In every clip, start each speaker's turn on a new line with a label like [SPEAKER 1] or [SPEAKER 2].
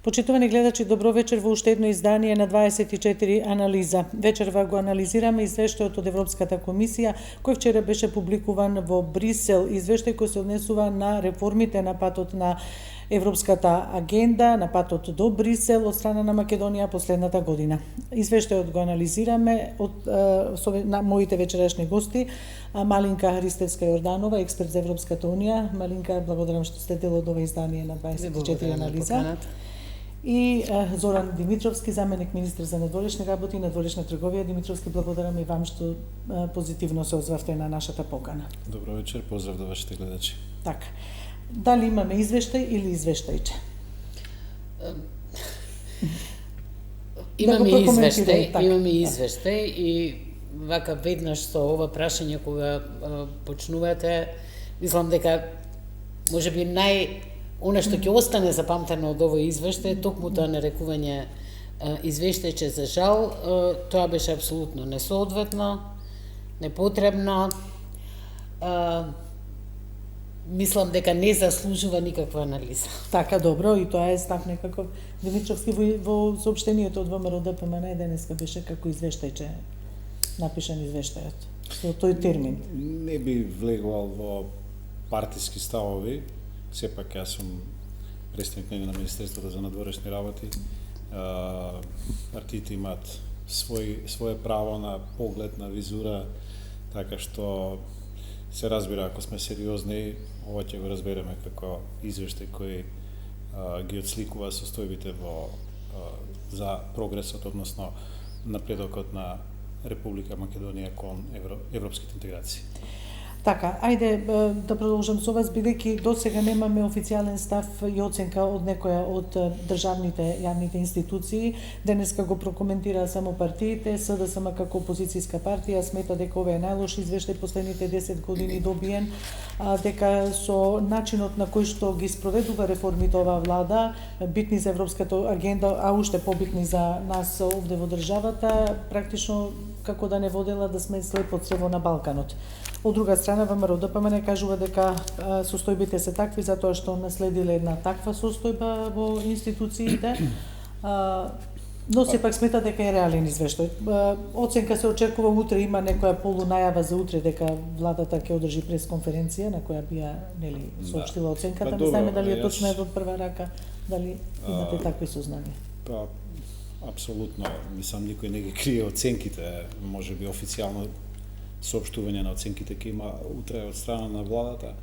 [SPEAKER 1] Почитувани гледачи, добро вечер во уште едно издание на 24 анализа. Вечерва го анализираме извештајот од Европската комисија, кој вчера беше публикуван во Брисел. Извештај кој се однесува на реформите на патот на Европската агенда, на патот до Брисел од страна на Македонија последната година. Извештајот го анализираме на моите вечерашни гости, Малинка Христевска Јорданова, експерт за Европската унија. Малинка, благодарам што сте дел од ова издание на 24 анализа. И Зоран Димитровски, заменик министер за надворешни работи и надворешна трговија. Димитровски, благодарам и вам што позитивно се озвавте на нашата покана.
[SPEAKER 2] Добро вечер, поздрав до вашите гледачи.
[SPEAKER 1] Така. Дали имаме извештај или извештајче?
[SPEAKER 3] Имаме извештај и вака веднаш со ова прашање кога почнувате, мислам дека можеби она што ќе остане запамтено од овој извештај, токму тоа нарекување извештајче, за жал, тоа беше апсолутно несоодветно, непотребно. Мислам дека не заслужува никаква анализа.
[SPEAKER 1] Така, добро, и тоа е став некаков. Димитровски во соопштението од ВМРО ДПМН денеска беше како извештајче напишан извештајот. Со тој термин.
[SPEAKER 2] Не би влегувал во партиски ставови. Сепак јас сум представник на Министерството за надворешни работи. Партиите имаат свое право на поглед, на визура, така што се разбира, ако сме сериозни, ова ќе го разбереме како извештај кој ги отсликува состојбите за прогресот, односно напредокот на Република Македонија кон европските интеграции.
[SPEAKER 1] Така, ајде да продолжам со вас, бидејќи досега немаме официјален став и оценка од некоја од државните јавните институции. Денеска го прокоментираа само партиите. СДСМ како опозицијска партија смета дека ова е најлош извештај последните 10 години добиен, дека со начинот на кој што ги спроведува реформите оваа влада, битни за европската агенда, а уште побитни за нас овде во државата, практично како да не водела да сме слепо црево на Балканот. Од друга страна, ВМРО ДПМН кажува дека состојбите се такви затоа што наследиле една таква состојба во институциите, но сепак смета дека е реален извештај. Оценка се очекува утре, има некоја полунајава за утре дека владата ќе одржи пресконференција на која би соопштила оценката. Не знаеме дали е точно од прва рака, дали имате такви сознанија.
[SPEAKER 2] Па, апсолутно, мислам, никој не ги крие оценките, можеби официјално соопштување на оценките ќе има утре од страна на владата.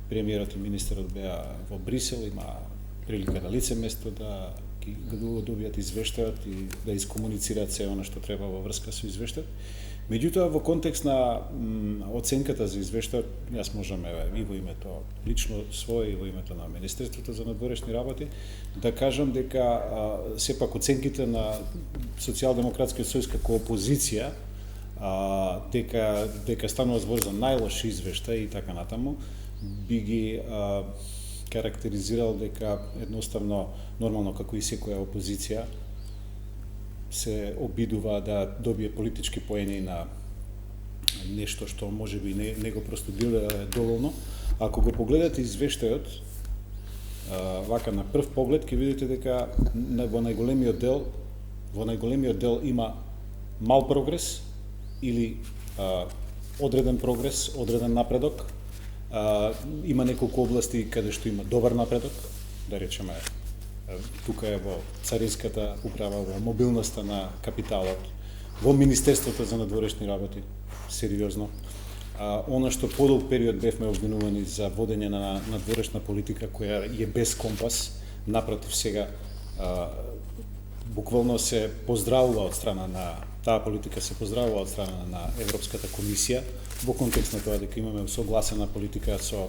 [SPEAKER 2] Премиерот и министерот беа во Брисел, има прилика на лице место да добијат извештајот и да искомуницираат се она што треба во врска со извештајот. Меѓутоа, во контекст на оценката за извештајот, јас можам и во името лично свое и во името на Министерството за надворешни работи да кажам дека сепак оценките на Социјалдемократскиот сојуз како опозиција, дека станува збор за најлош извештај и така натаму, би ги карактеризирал дека едноставно, нормално како и секоја опозиција, се обидува да добие политички поени на нешто што можеби не го простудира доволно. Ако го погледате извештајот, вака на прв поглед ќе видите дека во најголемиот дел има мал прогрес или одреден прогрес, одреден напредок. Има неколку области каде што има добар напредок, да речеме, тука е во царинската управа, во мобилноста на капиталот, во Министерството за надворешни работи, сериозно. Она што подолг период бевме обвинувани за водење на надворешна политика која е без компас, напротив сега буквално се поздравува од страна на таа политика, се поздравува од страна на Европската комисија во контекст на тоа дека имаме согласена политика со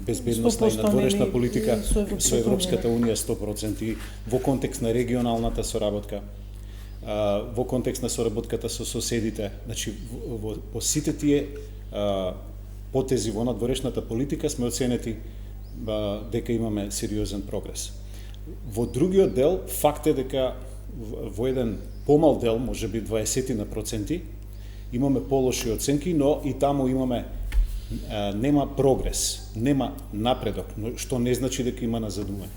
[SPEAKER 2] безбедностна и надворешна политика со Европската унија 100%, во контекст на регионалната соработка, во контекст на соработката со соседите. Значи, во сите тие потези во надворешната политика сме оценети дека имаме сериозен прогрес. Во другиот дел, факт е дека во еден помал дел, можеби 20%, имаме полоши оценки, но и таму имаме нема прогрес, нема напредок, што не значи дека има назадување.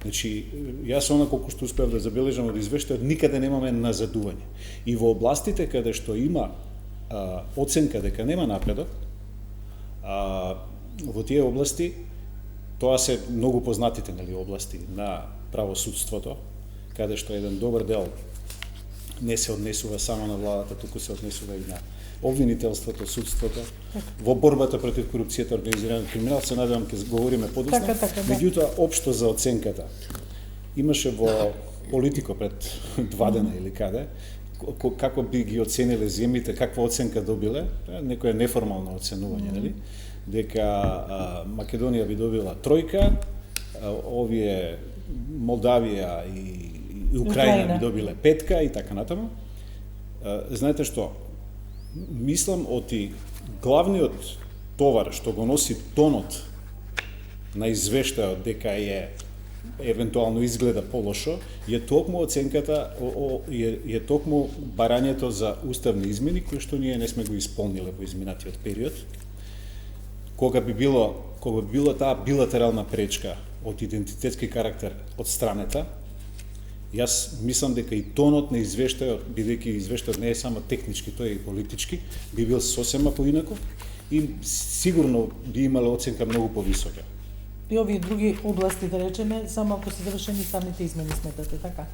[SPEAKER 2] Значи, јас она колку што успеав да забележам од извештајот, никаде немаме назадување. И во областите каде што има оценка дека нема напредок, во тие области, тоа се многу познатите области на правосудството, каде што еден добар дел не се однесува само на владата, туку се однесува и на обвинителството, судството, во борбата против корупцијата, организираниот криминал, се надевам ќе говориме подоцна.
[SPEAKER 1] Така, да.
[SPEAKER 2] Меѓутоа, општо за оценката, имаше во Политико пред 2 дена или каде, како би ги оцениле земјите, каква оценка добиле, некое неформално оценување, нели? Дека Македонија би добила 3, овие Молдавија и Украина би добиле 5 и така натаму. Знаете што? Мислам оти главниот товар што го носи тонот на извештајот дека е евентуално изгледа полошо, е токму оценката, е токму барањето за уставни измени кои што ние не сме го исполниле во изминатиот период. Кога би било таа билатерална пречка од идентитетски карактер од страната, јас мислам дека и тонот на извештајот, бидејќи извештајот не е само технички, тој е и политички, би бил сосема поинаков и сигурно би имала оценка многу повисока.
[SPEAKER 1] И овие други области, да речеме, само ако се завршени самите измени, сметате, така?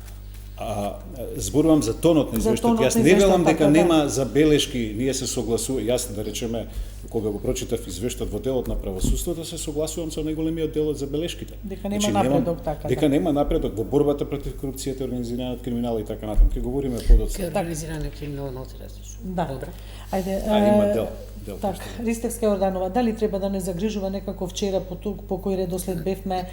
[SPEAKER 2] Зборувам за тонот на извештајот. Јас не велам дека нема забелешки, ние се согласуваме, јас да речеме, кога го прочитав извештајот во делот на правосудството, се согласувам со најголемиот дел од забелешките.
[SPEAKER 1] Дека нема напредок, така.
[SPEAKER 2] Дека нема напредок во борбата против корупцијата, организираниот криминал и така натаму. Ќе говориме подоцна.
[SPEAKER 3] Организираниот криминал носи различно.
[SPEAKER 1] Да.
[SPEAKER 3] Добро.
[SPEAKER 1] Ајде,
[SPEAKER 2] има дел.
[SPEAKER 1] Така, Ристевска Јорданова, дали треба да не загрижува некако вчера по кој редослед бевме,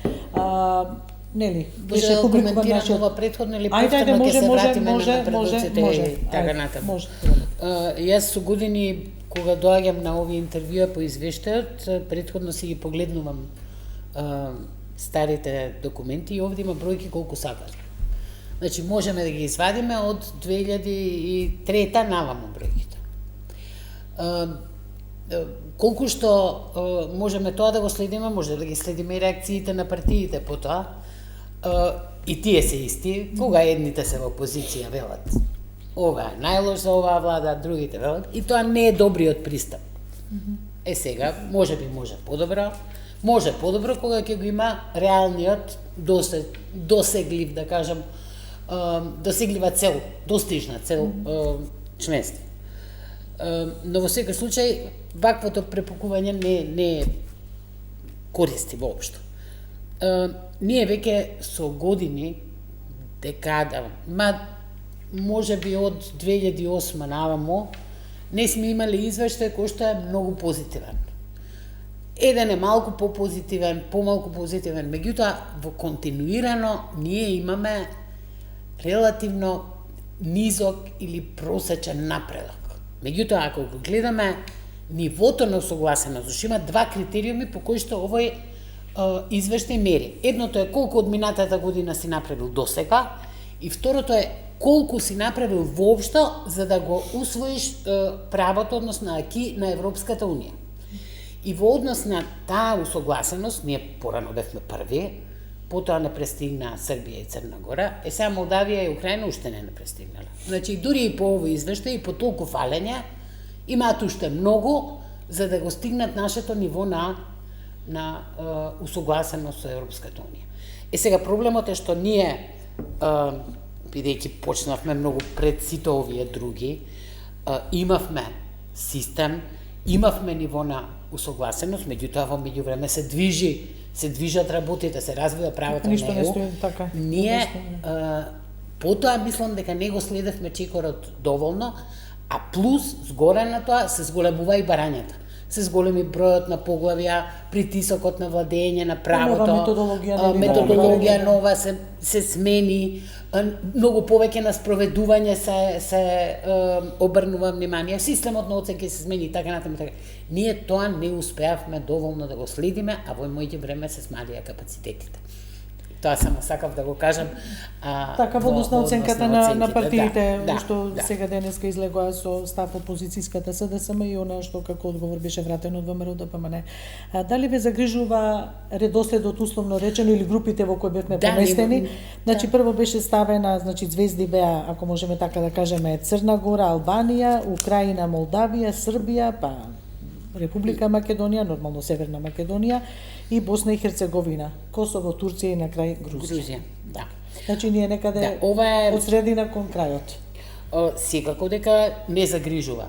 [SPEAKER 1] нели,
[SPEAKER 3] беше публикуван нашиот претходно или повторно ќе се вратиме на предоците и така натаму. Јас со години кога доаѓам на овие интервјуа по извештајот, претходно си ги погледнувам старите документи и овде има бројки колку сакате. Значи можеме да ги извадиме од 2003 наваму бројките. Колку што можеме тоа да го следиме, може да ги следиме и реакциите на партиите по тоа. И тие се исти, кога едните се во опозиција велат ова е најлош за оваа влада, другите велат, и тоа не е добриот пристап. Сега, може подобро, кога ќе го има реалниот, досеглив, да кажам, досеглива цел, достижна цел членство. Но во секој случај, ваквото препукување не користи воопшто. Ние веќе со години, декада, може би од 2008 наваму, не сме имали извештај кој што е многу позитивен. Еден е малку попозитивен, помалку позитивен, меѓутоа во континуирано ние имаме релативно низок или просечен напредок. Меѓутоа, ако го гледаме нивото на усогласеност, зашто има два критериуми по кои што овој извештај мери. Едното е колку од минатата година си направил досега и второто е колку си направил воопшто за да го усвоиш правото, односно аки на Европската унија. И во однос на таа усогласеност, ние порано бевме први, потоа не престигна Србија и Црна Гора, сега Молдавија и Украина уште не престигнале. Значи, дури и по овој извештај и по толку фалења, имаат уште многу за да го стигнат нашето ниво на усогласеност со Европската унија. Сега проблемот е што ние, бидејќи почнавме многу пред сите овие други, имавме систем, имавме ниво на усогласеност, меѓутоа во меѓувреме се движат работите, се развива правото на ЕУ. Ние потоа мислам дека не го следевме чекорот доволно, а плюс згоре на тоа се зголемува и барањата. Се зголеми бројот на поглавја, притисокот на владење на правото, методологија нова се смени, многу повеќе на спроведување се обрнува внимание, системот на оценки се смени и така натаму. Ние тоа не успеавме доволно да го следиме, а во моите време се смалија капацитетите. Тоа само сакав да го кажам.
[SPEAKER 1] Така, во однос на оценката на партиите,
[SPEAKER 3] да,
[SPEAKER 1] што сега денеска излегоа со став опозицијската СДСМ и она што како одговор беше вратено од ВМРО ДПМН. Дали ве загрижува редоследот условно речено или групите во кои бевме поместени? Значи прво беше ставена, значи звезди беа, ако можеме така да кажеме, Црна Гора, Албанија, Украина, Молдавија, Србија, па Република Македонија, нормално Северна Македонија и Босна и Херцеговина, Косово, Турција и на крај Грузија.
[SPEAKER 3] Да.
[SPEAKER 1] Значи ние некаде
[SPEAKER 3] ова
[SPEAKER 1] од средина кон крајот.
[SPEAKER 3] Секако дека не загрижува.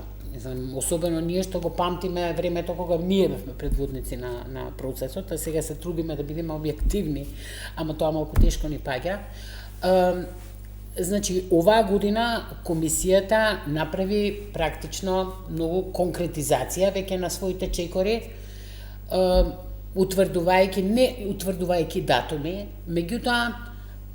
[SPEAKER 3] Особено ние што го памтиме времето кога ние бевме предводници на процесот, а сега се трудиме да бидеме објективни, ама тоа малку тешко ни паѓа. Значи, оваа година комисијата направи практично многу конкретизација веќе на своите чекори, не утврдувајќи датуми, меѓутоа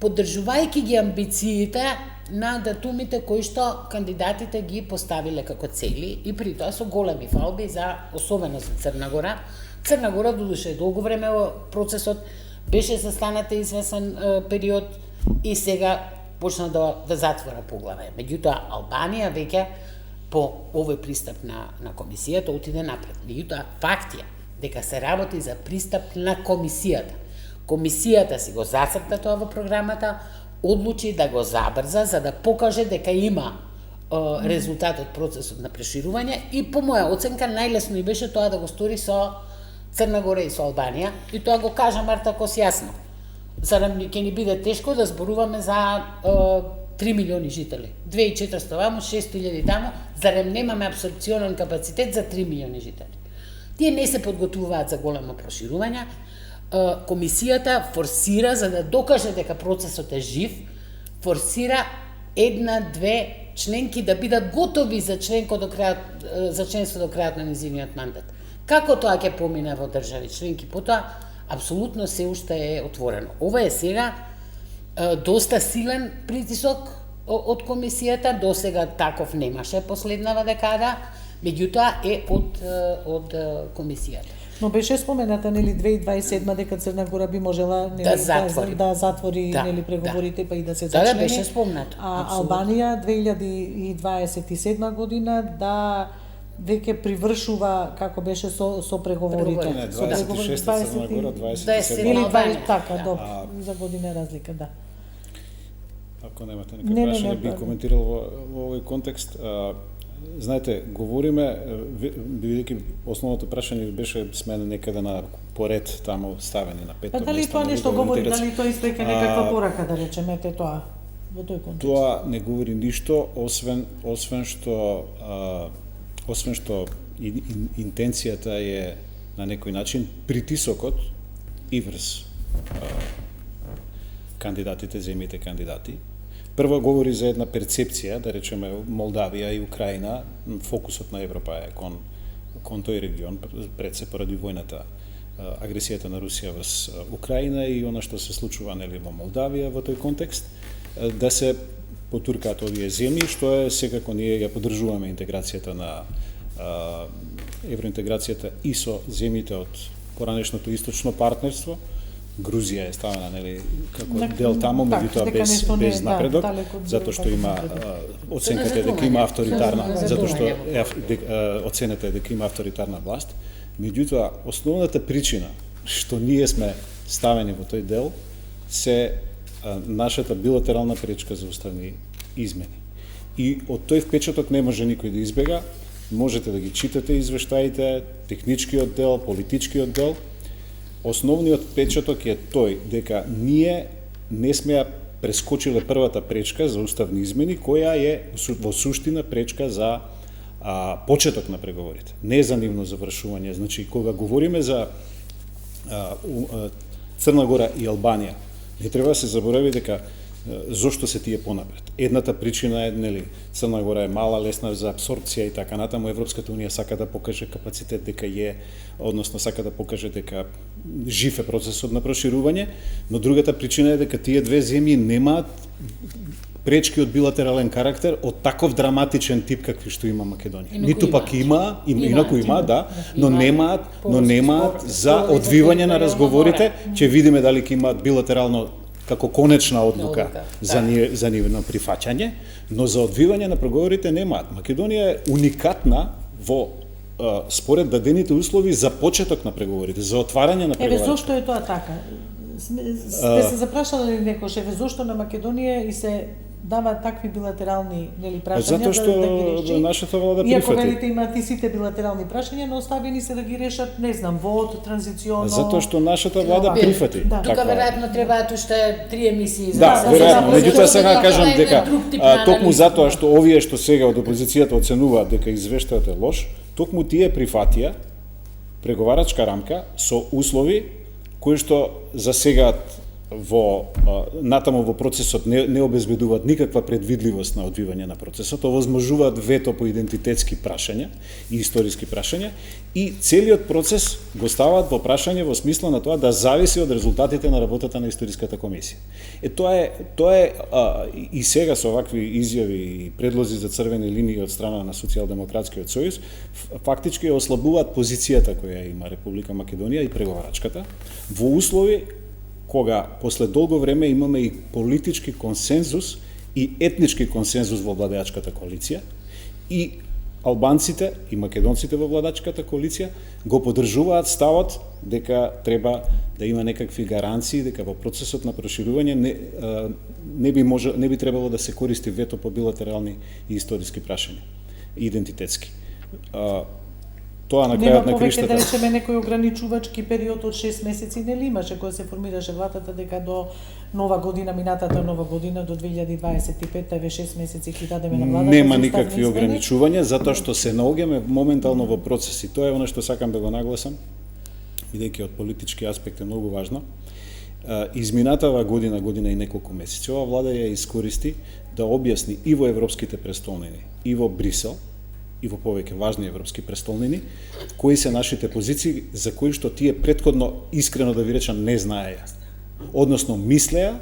[SPEAKER 3] поддржувајќи ги амбициите на датумите кои што кандидатите ги поставиле како цели и при тоа со големи фалби особено за Црна Гора. Црна Гора додуше долго време во процесот, беше застаната извесен период и сега почна да затвора поглаве. Меѓутоа Албанија веќе по овој пристап на комисијата отиде напред. Меѓутоа факт е дека се работи за пристап на комисијата. Комисијата си го зацрта тоа во програмата, одлучи да го забрза за да покаже дека има резултат од процесот на проширување и по моја оценка најлесно и беше тоа да го стори со Црна Гора и со Албанија и тоа го кажа Марта Кос јасно. Зарем ќе ни биде тешко да зборуваме за 3 милиони жители. 2400 ваму, 600.000 таму, зарем немаме апсорбционен капацитет за 3 милиони жители. Тие не се подготвуваат за големо проширување. Комисијата форсира, за да докаже дека процесот е жив, форсира 1-2 членки да бидат готови за членство до крајот на низиниот мандат. Како тоа ќе помине во држави членки? Потоа апсолутно се уште е отворено. Ова е сега доста силен притисок од комисијата, до сега таков немаше последнава декада, меѓутоа е од комисијата.
[SPEAKER 1] Но беше спомената нели 2027 дека Црна Гора би можела нели да затвори нели преговорите па и да се зачнени.
[SPEAKER 3] Да, беше спомнато.
[SPEAKER 1] Албанија 2027 година да веќе привршува како беше со преговорите.
[SPEAKER 2] Не, 26 Црна Гора, 27
[SPEAKER 1] или
[SPEAKER 3] Албанија.
[SPEAKER 1] Така, добро. За година разлика, да.
[SPEAKER 2] Ако немате некој прашање, би коментирал во овој контекст. Знаете, говориме, бидејќи основното прашање беше смене некаде на поред таму ставени на петто место.
[SPEAKER 1] Дали тоа нешто говори, дали тоа испрека некаква порака, да речеме, тоа во тој контекст?
[SPEAKER 2] Тоа не говори ништо, освен што интенцијата е на некој начин притисокот и врз кандидатите, земјите кандидати. Прво говори за една перцепција, да речеме Молдавија и Украина, фокусот на Европа е кон тој регион, пред се поради војната, агресијата на Русија врз Украина и она што се случува нели во Молдавија во тој контекст, да се потуркаат овие земји, што е секако ние ја поддржуваме интеграцијата на евроинтеграцијата и со земјите од поранешното источно партнерство. Грузија е ставена нели како дел таму, меѓутоа без напредок, затоа што има оценката е дека има авторитарна, затоа што оценета е дека има авторитарна власт. Меѓутоа основната причина што ние сме ставени во тој дел се нашата билатерална пречка за уставни измени. И од тој впечаток не може никој да избега. Можете да ги читате извештаите, техничкиот дел, политичкиот дел. Основниот впечаток е тој дека ние не сме прескочиле првата пречка за уставни измени, која е во суштина пречка за почеток на преговорите, не за нивно завршување. Значи, кога говориме за Црна Гора и Албанија, не треба да се заборави дека зошто се тие понапред. Едната причина е, нели, Црна Гора е мала, лесна за апсорбција и така натаму. Европската унија сака да покаже капацитет дека односно сака да покаже дека жив е процесот на проширување, но другата причина е дека тие две земји немаат пречки од билатерален карактер од таков драматичен тип какви што има Македонија. Ниту пак има, инаку има, да, но немаат за одвивање на разговорите. Ќе видиме дали ќе имаат билатерално како конечна одлука
[SPEAKER 3] Одлука,
[SPEAKER 2] за нивно прифаќање, но за одвивање на преговорите немаат. Македонија е уникатна во според дадените услови за почеток на преговорите, за отварање на преговорите.
[SPEAKER 1] Еве зошто е тоа така? Сте се запрашале ли некош еве зошто на Македонија и се даваат такви билатерални прашања
[SPEAKER 2] Затоа што
[SPEAKER 1] да ги реши?
[SPEAKER 2] нашата влада
[SPEAKER 1] Иако
[SPEAKER 2] прифати.
[SPEAKER 1] велите имаат и сите билатерални прашања, но оставени се да ги решат, не знам, вод, транзиционо.
[SPEAKER 2] Затоа што нашата влада прифати.
[SPEAKER 1] Да.
[SPEAKER 3] Тука веројатно требаат уште 3 емисии за
[SPEAKER 2] Да,
[SPEAKER 3] се
[SPEAKER 2] веројатно.
[SPEAKER 3] запознаат.
[SPEAKER 2] Меѓутоа сега
[SPEAKER 3] Тоа
[SPEAKER 2] кажам
[SPEAKER 3] е
[SPEAKER 2] дека
[SPEAKER 3] друг тип на
[SPEAKER 2] токму
[SPEAKER 3] анализ.
[SPEAKER 2] затоа што овие што сега од опозицијата оценуваат дека извештајот е лош, токму тие прифатија преговарачка рамка со услови кои што за сега натаму во процесот не обезбедуваат никаква предвидливост на одвивање на процесот, овозможуваат вето по идентитетски прашања и историски прашања и целиот процес го ставаат во прашање во смисла на тоа да зависи од резултатите на работата на историската комисија. Тоа е и сега со овакви изјави и предлози за црвени линии од страна на Социјалдемократскиот сојуз фактички ослабуваат позицијата која има Република Македонија и преговарачката во услови кога после долго време имаме и политички консензус и етнички консензус во владеачката коалиција и албанците и македонците во владеачката коалиција го поддржуваат ставот дека треба да има некакви гаранции дека во процесот на проширување не би требало да се користи вето по билатерални и историски прашања, идентитетски. Тоа на крајот на
[SPEAKER 1] повеќе
[SPEAKER 2] криштата.
[SPEAKER 1] да речеме некој ограничувачки период од 6 месеци нели имаше кога се формираше владата дека до нова година, минатата нова година до 2025 еве 6 месеци ќе дадеме на владата.
[SPEAKER 2] Нема никакви ограничувања затоа што се наоѓаме моментално во процеси. Тоа е она што сакам да го нагласам, бидејќи од политички аспект е многу важно. Изминатава година и неколку месеци ова влада ја искористи да објасни и во европските престолнини, и во Брисел, и во повеќе важни европски престолнини, кои се нашите позиции за кои што тие претходно, искрено да ви речам, не знаеја. Односно, мислеа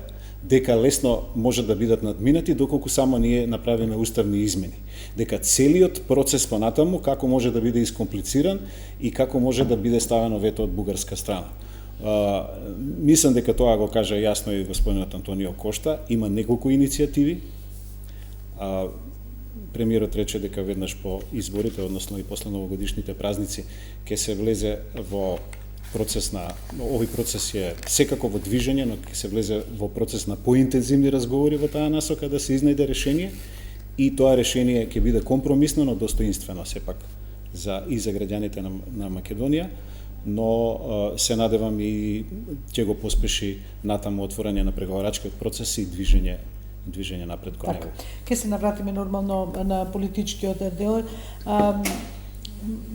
[SPEAKER 2] дека лесно може да бидат надминати доколку само ние направиме уставни измени. Дека целиот процес понатаму како може да биде искомплициран и како може да биде ставено вето од бугарска страна. Мислам дека тоа го кажа јасно и господинот Антонио Кошта. Има неколку иницијативи. Премиерот рече дека веднаш по изборите, односно и после новогодишните празници, ќе се влезе во процес на овој процес е секако во движење, но ќе се влезе во процес на поинтензивни разговори во таа насока да се изнајде решение и тоа решение ќе биде компромисно, но достоинствено сепак за граѓаните на Македонија, но се надевам и ќе го поспеши натаму отворање на преговарачкиот процес и движење напред кон него.
[SPEAKER 1] Ке се навратиме нормално на политичкиот дел.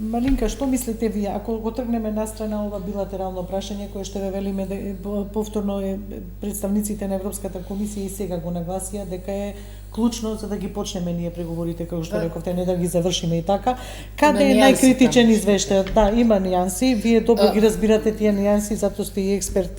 [SPEAKER 1] Малинка, што мислите вие, ако го тргнеме настрана ова билатерално прашање кое што ве велиме повторно представниците на Европската комисија и сега го нагласија дека е клучно за да ги почнеме ние преговорите, како што рековте, не да ги завршиме и така. Каде е најкритичен извештајот? Да, има нијанси, вие добро ги разбирате тие нијанси, затоа сте и експерт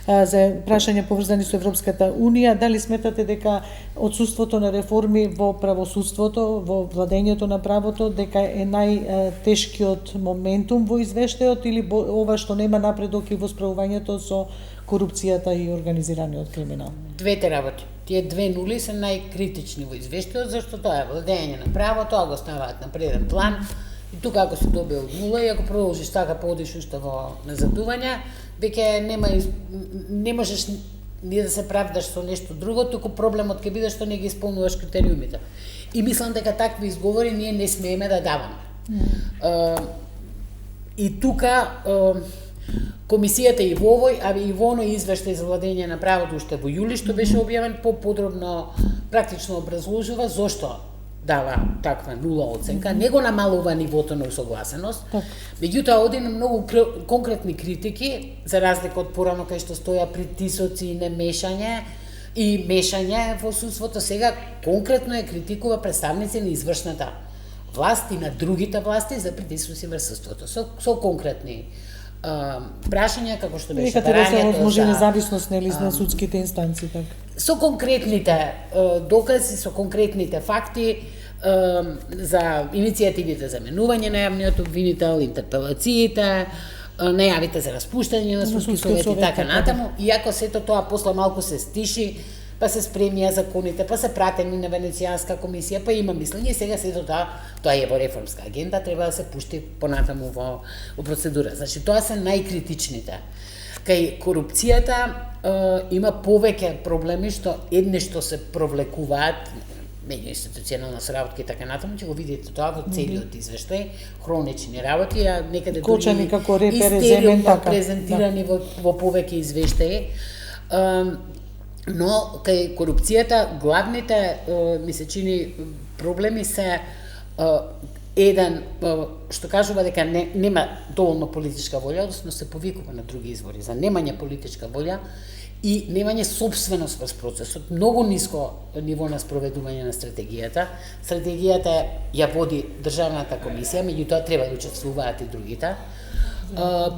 [SPEAKER 1] за прашања поврзани со Европската Унија. Дали сметате дека отсуството на реформи во правосудството, во владењето на правото, дека е најтешкиот моментум во извештајот или ова што нема напредок и во справувањето со корупцијата и организираниот криминал?
[SPEAKER 3] Двете работи. Тие две нули се најкритични во извештајот, зашто тоа е владење на право, тоа го ставаат на преден план. И тука ако се добие од нула и ако продолжиш така подиш уште во назадување, веќе не можеш ни да се правдаш со нешто друго, туку проблемот ќе биде што не ги исполнуваш критериумите. И мислам дека такви изговори ние не смееме да даваме. И тука комисијата и во овој, и во оној извештај за владење на правото уште во јули што беше објавен поподробно практично образложува зошто дава таква нула оценка, не го намалува нивото на усогласеност. Меѓутоа оди на многу конкретни критики, за разлика од порано кај што стоја притисоци и немешање и мешање во судството, сега конкретно е критикува представници на извршната власт и на другите власти за притисоци врз судството со конкретни прашања како што беше
[SPEAKER 1] барањето за независност на судските инстанции, така.
[SPEAKER 3] Со конкретните докази, со конкретните факти за иницијативите за менување на јавниот обвинител, интерпелациите, најавите за распуштање на судски совет и така натаму, иако сето тоа после малку се стиши, па се спремија законите, па се пратени на Венецијанска комисија, па има мислење, сега сето тоа е во реформска агенда, треба да се пушти понатаму во процедура. Значи, тоа се најкритичните. Кај корупцијата има повеќе проблеми што едни што се провлекуваат меѓуинституционална соработка и така натаму, ќе го видите тоа во целиот извештај, хронични работи, а некаде
[SPEAKER 1] Кочани како репер
[SPEAKER 3] истериум презентирани во повеќе извештаи. Но кај корупцијата главните ми се чини проблеми се еден што кажува дека нема доволно политичка волја, односно се повикува на други извори за немање политичка волја и немање собственост во процесот, многу ниско ниво на спроведување на стратегијата. Стратегијата ја води државната комисија, меѓутоа треба да учествуваат и другите.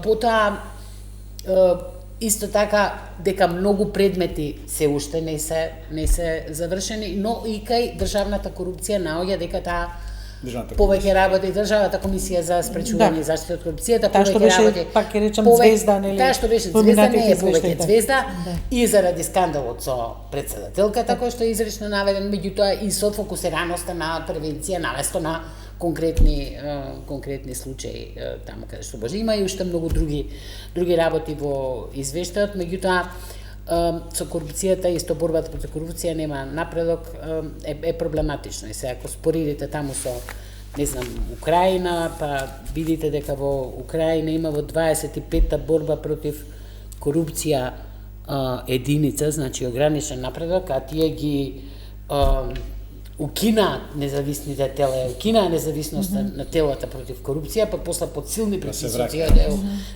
[SPEAKER 3] Потоа исто така дека многу предмети се уште не се завршени, но и кај државната корупција наоѓа дека таа повеќе работи државната комисија за спречување и заштита од корупцијата, повеќе работи.
[SPEAKER 1] Пак ќе речам звезда, нели?
[SPEAKER 3] Таа што беше звезда не е повеќе звезда и заради скандалот со претседателката кој што е изрично наведен, меѓутоа и со фокусираноста на превенција наместо на конкретни случаи таму каде што може. Има и уште многу други работи во извештајот, меѓутоа со корупцијата и со борбата против корупција нема напредок, е проблематично. И сега ако споредите таму со, не знам, Украина, па видите дека во Украина има во 25-та борба против корупција единица, значи ограничен напредок, а тие ги укинаат независните тела, укинаат независноста на телата против корупција, па после под силни притисоци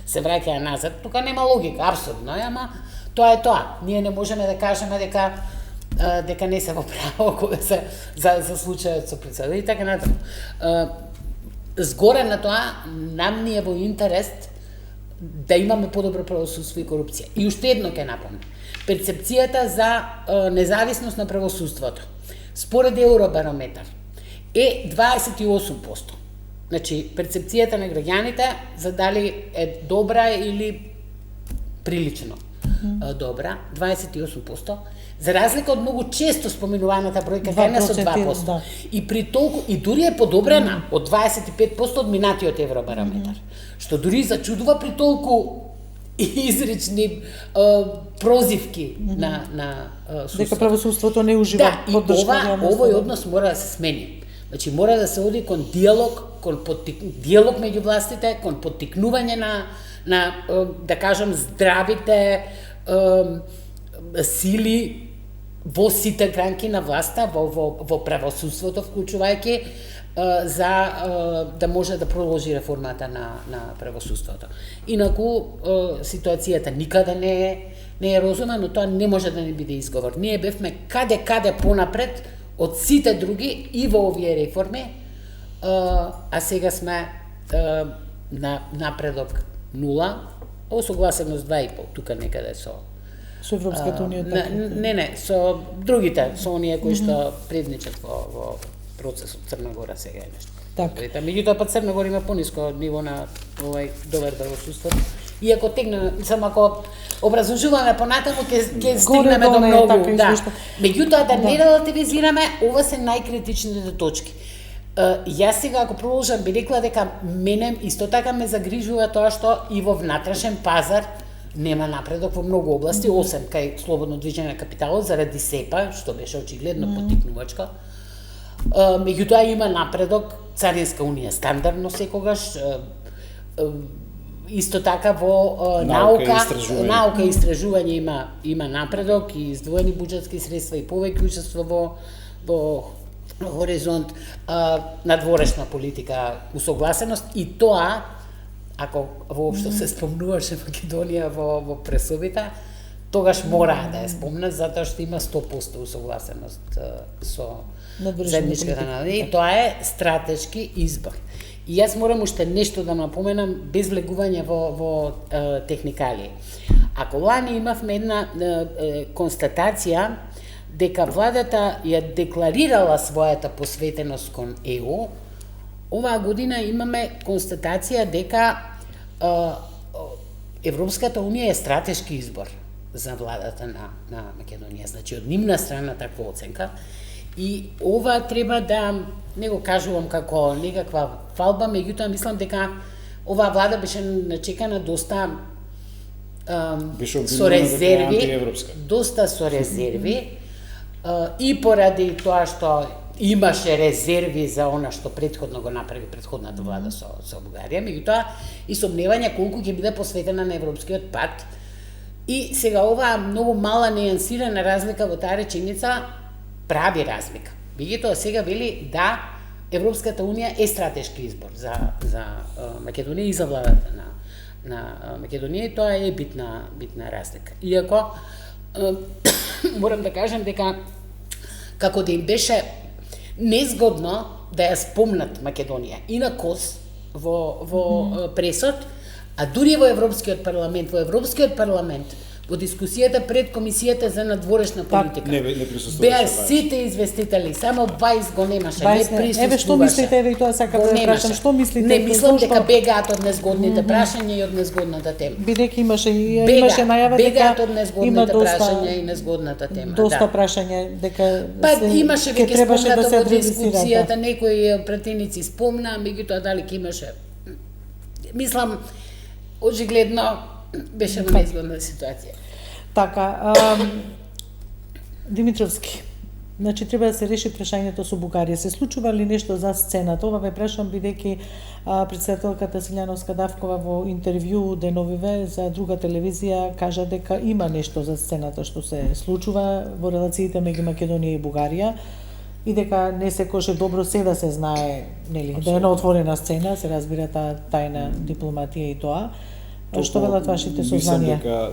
[SPEAKER 3] се враќаат назад. Тука нема логика, апсурдно е, ама тоа е тоа. Ние не можеме да кажеме дека не се во право кога се за случајот со председател и така натаму. Згоре на тоа, нам ни е во интерес да имаме подобро правосудство и корупција. И уште едно ќе напомнам. Перцепцијата за независност на правосудството според Евробарометар е 28%. Значи, перцепцијата на граѓаните за дали е добра или прилично добра, 28%, за разлика од многу често споменуваната бројка кај нас од 2%. Да. И при толку и дури е подобрена од 25% од минатиот Евробарометар, што дури зачудува при толку изрични прозивки на судството.
[SPEAKER 1] Дека правосудството не ужива поддршка.
[SPEAKER 3] Да, и овој однос мора да се смени. Значи мора да се оди кон диалог, диалог меѓу властите, кон поттикнување на да кажам здравите сили во сите гранки на власта, во правосудството вклучувајќи за да може да продолжи реформата на правосудството. Инаку ситуацијата никаде не е розумна, но тоа не може да не биде изговор. Ние бевме каде понапред од сите други и во овие реформи, а сега сме на напредок 0, осогласеност 2,5, тука некаде со
[SPEAKER 1] Европската унија.
[SPEAKER 3] Не, со другите, со оние кои што предничат во процесот Црна Гора сега е нешто.
[SPEAKER 1] Така.
[SPEAKER 3] Меѓутоа па Црна Гора има пониско ниво на овај добар правосудство. Иако тегнеме, само ако образложуваме понатаму ќе стигнеме до многу, да. Меѓутоа да не релативизираме, ова се најкритичните точки. Јас сега ако продолжам би рекла дека мене исто така ме загрижува тоа што и во внатрешен пазар нема напредок во многу области, осем кај слободно движење на капиталот заради СЕПА, што беше очигледно поттикнувачка. Меѓутоа има напредок, Царинска унија стандардно секогаш, исто така во наука и истражување има напредок и издвоени буџетски средства и повеќе учество во хоризонт, надворешна политика, усогласеност и тоа, ако воопшто се спомнуваше Македонија во пресобите, тогаш мора да ја спомнат, затоа што има 100% усогласеност со заедничката народа. И тоа е стратешки избор. И јас морам уште нешто да напоменам без влегување во техникалии. Ако лани имавме една констатација дека владата ја декларирала својата посветеност кон ЕУ, оваа година имаме констатација дека Европската унија е стратешки избор за владата на Македонија. Значи, од нивна страна таква оценка. И ова треба да не го кажувам како некаква фалба, меѓутоа мислам дека оваа влада беше начекана доста со резерви, доста со резерви, и поради тоа што имаше резерви за она што претходно го направи претходната влада со Бугарија, меѓутоа и сомневања колку ќе биде посветена на европскиот пат. И сега оваа многу мала нејансирана разлика во таа реченица прави разлика. Меѓутоа сега вели да Европската унија е стратешки избор за Македонија и за владата на Македонија, и тоа е битна разлика. Иако морам да кажам дека како да им беше незгодно да ја спомнат Македонија и на КОС во пресод, а дури во Европскиот парламент, во дискусијата пред Комисијата за надворешна политика.
[SPEAKER 2] Не присуствуваше.
[SPEAKER 3] Беа сите известители, само Бајс го немаше, не присуствуваше.
[SPEAKER 1] Еве што мислите, еве и тоа сакам да прашам, што мислите?
[SPEAKER 3] Не мислам дека бегаат од незгодните прашања и од незгодната тема.
[SPEAKER 1] Бидејќи имаше најава дека
[SPEAKER 3] бегаат од незгодните прашања и незгодната тема.
[SPEAKER 1] Доста прашања дека
[SPEAKER 3] имаше веќе спомнато во дискусијата,
[SPEAKER 1] да.
[SPEAKER 3] некои пратеници спомна, меѓутоа дали ќе имаше. Мислам, очигледно беше во незгодна ситуација.
[SPEAKER 1] Така, Димитровски, значи треба да се реши прашањето со Бугарија. Се случува ли нешто за сцената? Ова ве прашам бидејќи претседателката Силјановска Давкова во интервју деновиве за друга телевизија кажа дека има нешто за сцената што се случува во релациите меѓу Македонија и Бугарија и дека не секојаш е добро се да се знае, нели, да е на отворена сцена, се разбира таа тајна дипломатија и тоа. Што велат вашите сознанија?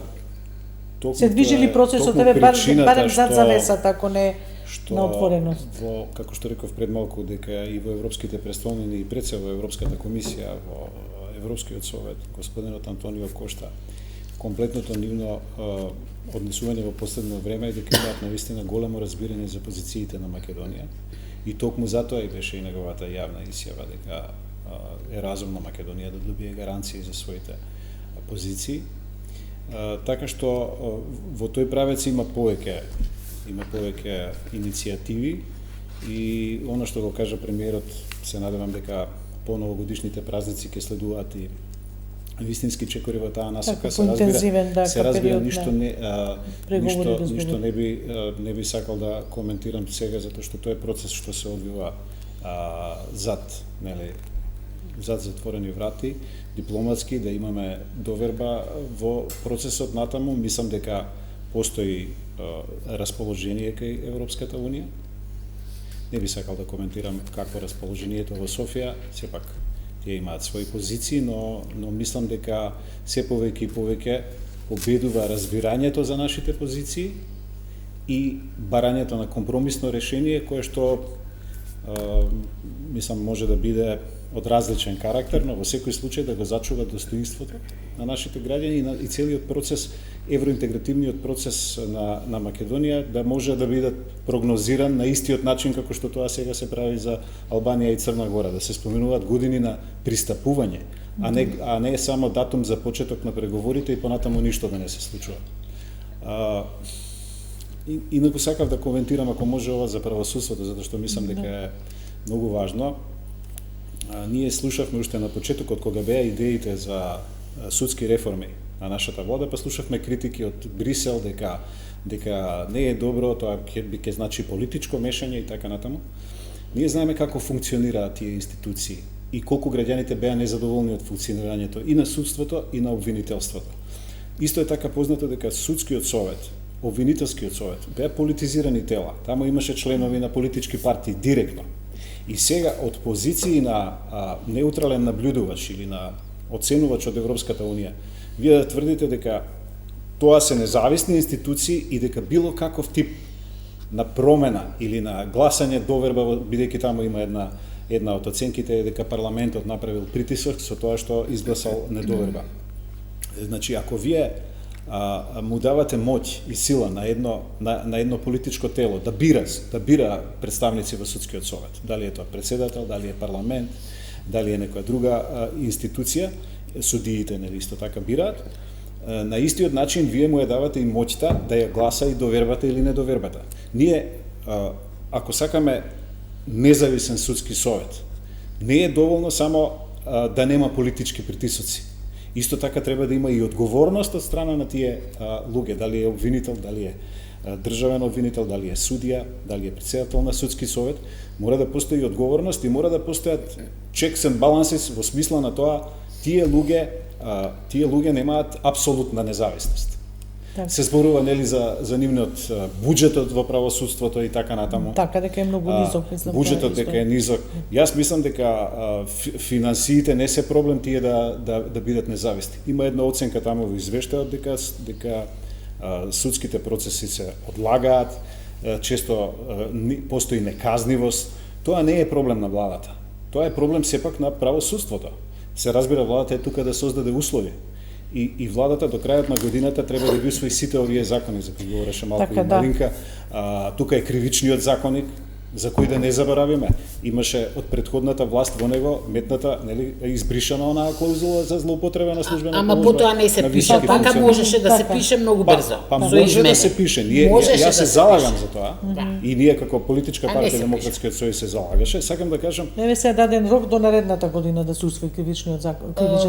[SPEAKER 1] Се движи ли процесот, барем зад завесата, ако не на отвореност?
[SPEAKER 2] Како што реков пред малку, дека и во европските престолнини и пред се во Европската комисија, во Европскиот совет, господинот Антонио Кошта, комплетното нивно однесување во последно време е дека имаат навистина големо разбирање за позициите на Македонија. И токму затоа и беше и неговата јавна изјава дека е разумно Македонија да добие гаранции за своите позиции. Така што во тој правец има повеќе иницијативи и она што го кажа премиерот, се надевам дека по новогодишните празници ќе следуваат и вистински чекори во таа насока. Се разбира ништо не би сакал да коментирам сега, затоа што тој е процес што се одвива зад затворени врати, дипломатски, да имаме доверба во процесот натаму. Мислам дека постои расположение кај Европската унија. Не би сакал да коментирам какво расположението во Софија, сепак тие имаат своји позиции, но мислам дека се повеќе и повеќе победува разбирањето за нашите позиции и барањето на компромисно решение кое што мислам може да биде од различен карактер, но во секој случај да го зачува достоинството на нашите граѓани и целиот процес, евроинтегративниот процес на Македонија да може да биде прогнозиран на истиот начин како што тоа сега се прави за Албанија и Црна Гора, да се споменуваат години на пристапување, а не само датум за почеток на преговорите и понатаму ништо да не се случува. Инаку сакав да коментирам, ако може, ова за правосудството, затоа што мислам дека е многу важно. Ние слушавме уште на почетокот кога беа идеите за судски реформи на нашата влада, па слушавме критики од Брисел дека не е добро, тоа ќе значи политичко мешање и така натаму. Ние знаеме како функционираат тие институции и колку граѓаните беа незадоволни од функционирањето и на судството и на обвинителството. Исто е така познато дека судскиот совет, обвинителскиот совет беа политизирани тела. Таму имаше членови на политички партии директно. И сега од позиции на неутрален наблюдувач или на оценувач од Европската унија, вие да тврдите дека тоа се независни институции и дека било каков тип на промена или на гласање доверба, бидејќи таму има една од оценките е дека парламентот направил притисок со тоа што изгласал недоверба. Значи, ако вие му давате моќ и сила на едно политичко тело да бира представници во судскиот совет, дали е тоа председател, дали е парламент, дали е некоја друга институција, судиите нели исто така бираат, на истиот начин вие му ја давате и моќта да ја гласа и довербата или недовербата. Ние, ако сакаме независен судски совет, не е доволно само да нема политички притисоци. Исто така треба да има и одговорност од страна на тие луѓе, дали е обвинител, дали е државен обвинител, дали е судија, дали е претседател на судски совет, мора да постои одговорност и мора да постојат checks and balances во смисла на тоа тие луѓе немаат апсолутна независност.
[SPEAKER 1] Так.
[SPEAKER 2] Се зборува нели за нивниот буџетот во правосудството и така натаму.
[SPEAKER 1] Така дека е многу низок, мислам.
[SPEAKER 2] Буџетот дека е низок. Јас мислам дека финансиите не се проблем тие да бидат независни. Има една оценка таму во извештајот дека судските процеси се одлагаат, често постои неказнивост. Тоа не е проблем на владата. Тоа е проблем сепак на правосудството. Се разбира, владата е тука да создаде услови. И владата до крајот на годината треба да ги усвои сите овие закони за кои говореше малку
[SPEAKER 1] така,
[SPEAKER 2] и Маринка. Тука е кривичниот законник, за кој да не заборавиме. Имаше од претходната власт во него метната, нели, избришана онаа клаузула за злоупотреба на службена
[SPEAKER 3] Ама
[SPEAKER 2] положба.
[SPEAKER 3] потоа не се пише, така можеше да се пише многу брзо.
[SPEAKER 2] Па може да се пише. Јас се залагам за тоа. И ние како политичка партија Демократскиот сојуз се залагаше. Сакам да кажам,
[SPEAKER 1] Не се даден рок до наредната година да се усвои кривичен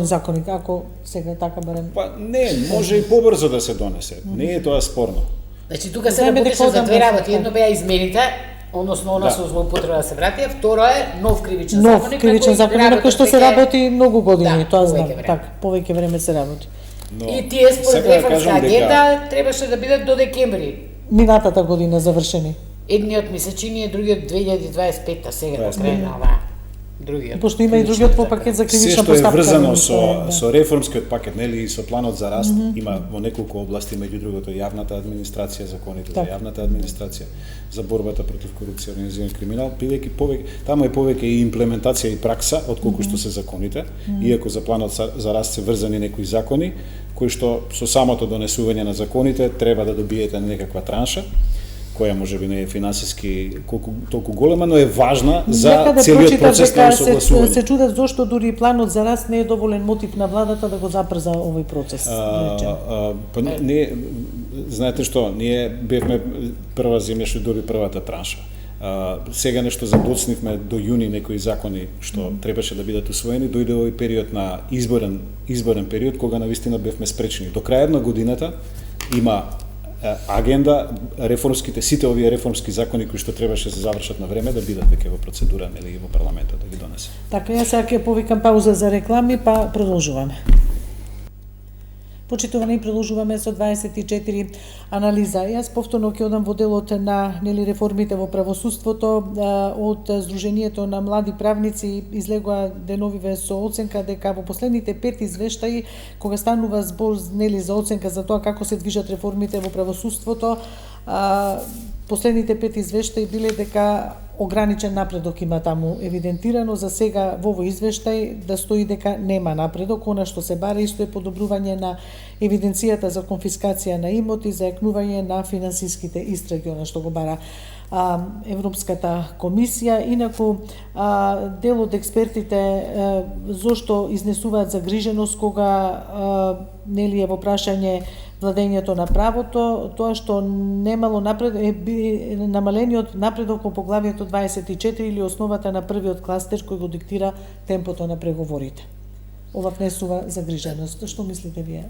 [SPEAKER 1] законник, ако сега така барем.
[SPEAKER 2] па не, може и побрзо да се донесе. Не е тоа спорно.
[SPEAKER 3] Значи тука се работеше за две работи. Едно беа измените, односно она со злоупотреба да се врати, а второ е нов кривичен законник.
[SPEAKER 1] Нов кривичен законник на кој што се работи многу години, тоа знам.
[SPEAKER 3] време.
[SPEAKER 1] Така, повеќе време се работи.
[SPEAKER 2] Но,
[SPEAKER 3] И тие според
[SPEAKER 2] сакам да
[SPEAKER 3] реформска
[SPEAKER 2] кажам дека-
[SPEAKER 3] агенда требаше да бидат до декември.
[SPEAKER 1] Минатата година завршени.
[SPEAKER 3] Едниот месечини, другиот 2025-та, сега до
[SPEAKER 2] 25.
[SPEAKER 3] крај на оваа. Другиот.
[SPEAKER 1] Пошто има и другиот по пакет за
[SPEAKER 2] Се
[SPEAKER 1] кривична
[SPEAKER 2] што е
[SPEAKER 1] постапка.
[SPEAKER 2] врзано
[SPEAKER 1] да.
[SPEAKER 2] со реформскиот пакет, нели, и со планот за раст, има во неколку области, меѓу другото јавната администрација, законите за
[SPEAKER 1] Така.
[SPEAKER 2] јавната администрација, за борбата против корупција и организиран криминал, бидејќи таму е повеќе и имплементација и пракса отколку што се законите, иако за планот за раст се врзани некои закони кои што со самото донесување на законите треба да добиете некаква транша, која можеби не е финансиски толку голема, но е важна за
[SPEAKER 1] Некаде
[SPEAKER 2] целиот
[SPEAKER 1] прочитав
[SPEAKER 2] процес на
[SPEAKER 1] дека
[SPEAKER 2] усогласување.
[SPEAKER 1] се чудат зошто дури и планот за раст не е доволен мотив на владата да го запрза овој процес.
[SPEAKER 2] Па не, знаете што, ние бевме прва земја што доби првата транша. Сега нешто задоцнивме до јуни некои закони што требаше да бидат усвоени, дојде овој период на изборен период кога навистина бевме спречени. До крајот на годината има агенда сите овие реформски закони кои што требаше да се завршат на време да бидат веќе во процедура, нели, во парламентот да ги донесе.
[SPEAKER 1] Така, јас сега ќе повикам пауза за реклами, па продолжуваме. Почитувани, и продолжуваме со 24 анализа. Јас повторно ќе одам во делот на реформите во правосудството. Од Сдруженијето на млади правници излегува деновиве со оценка дека во последните 5 извештаи, кога станува збор за оценка за тоа како се движат реформите во правосудството, последните 5 извештаи биле дека ограничен напредок има таму евидентирано. За сега во овој извештај да стои дека нема напредок. Она што се бара исто е подобрување на евиденцијата за конфискација на имоти, за екнување на финансиските истраги, она што го бара Европската комисија. Инаку дел од експертите зошто изнесуваат загриженост кога е во прашање владењето на правото, тоа што немало намалениот напредок во поглавието 24 или основата на првиот кластер кој го диктира темпото на преговорите. Ова внесува загриженост. Што мислите вие?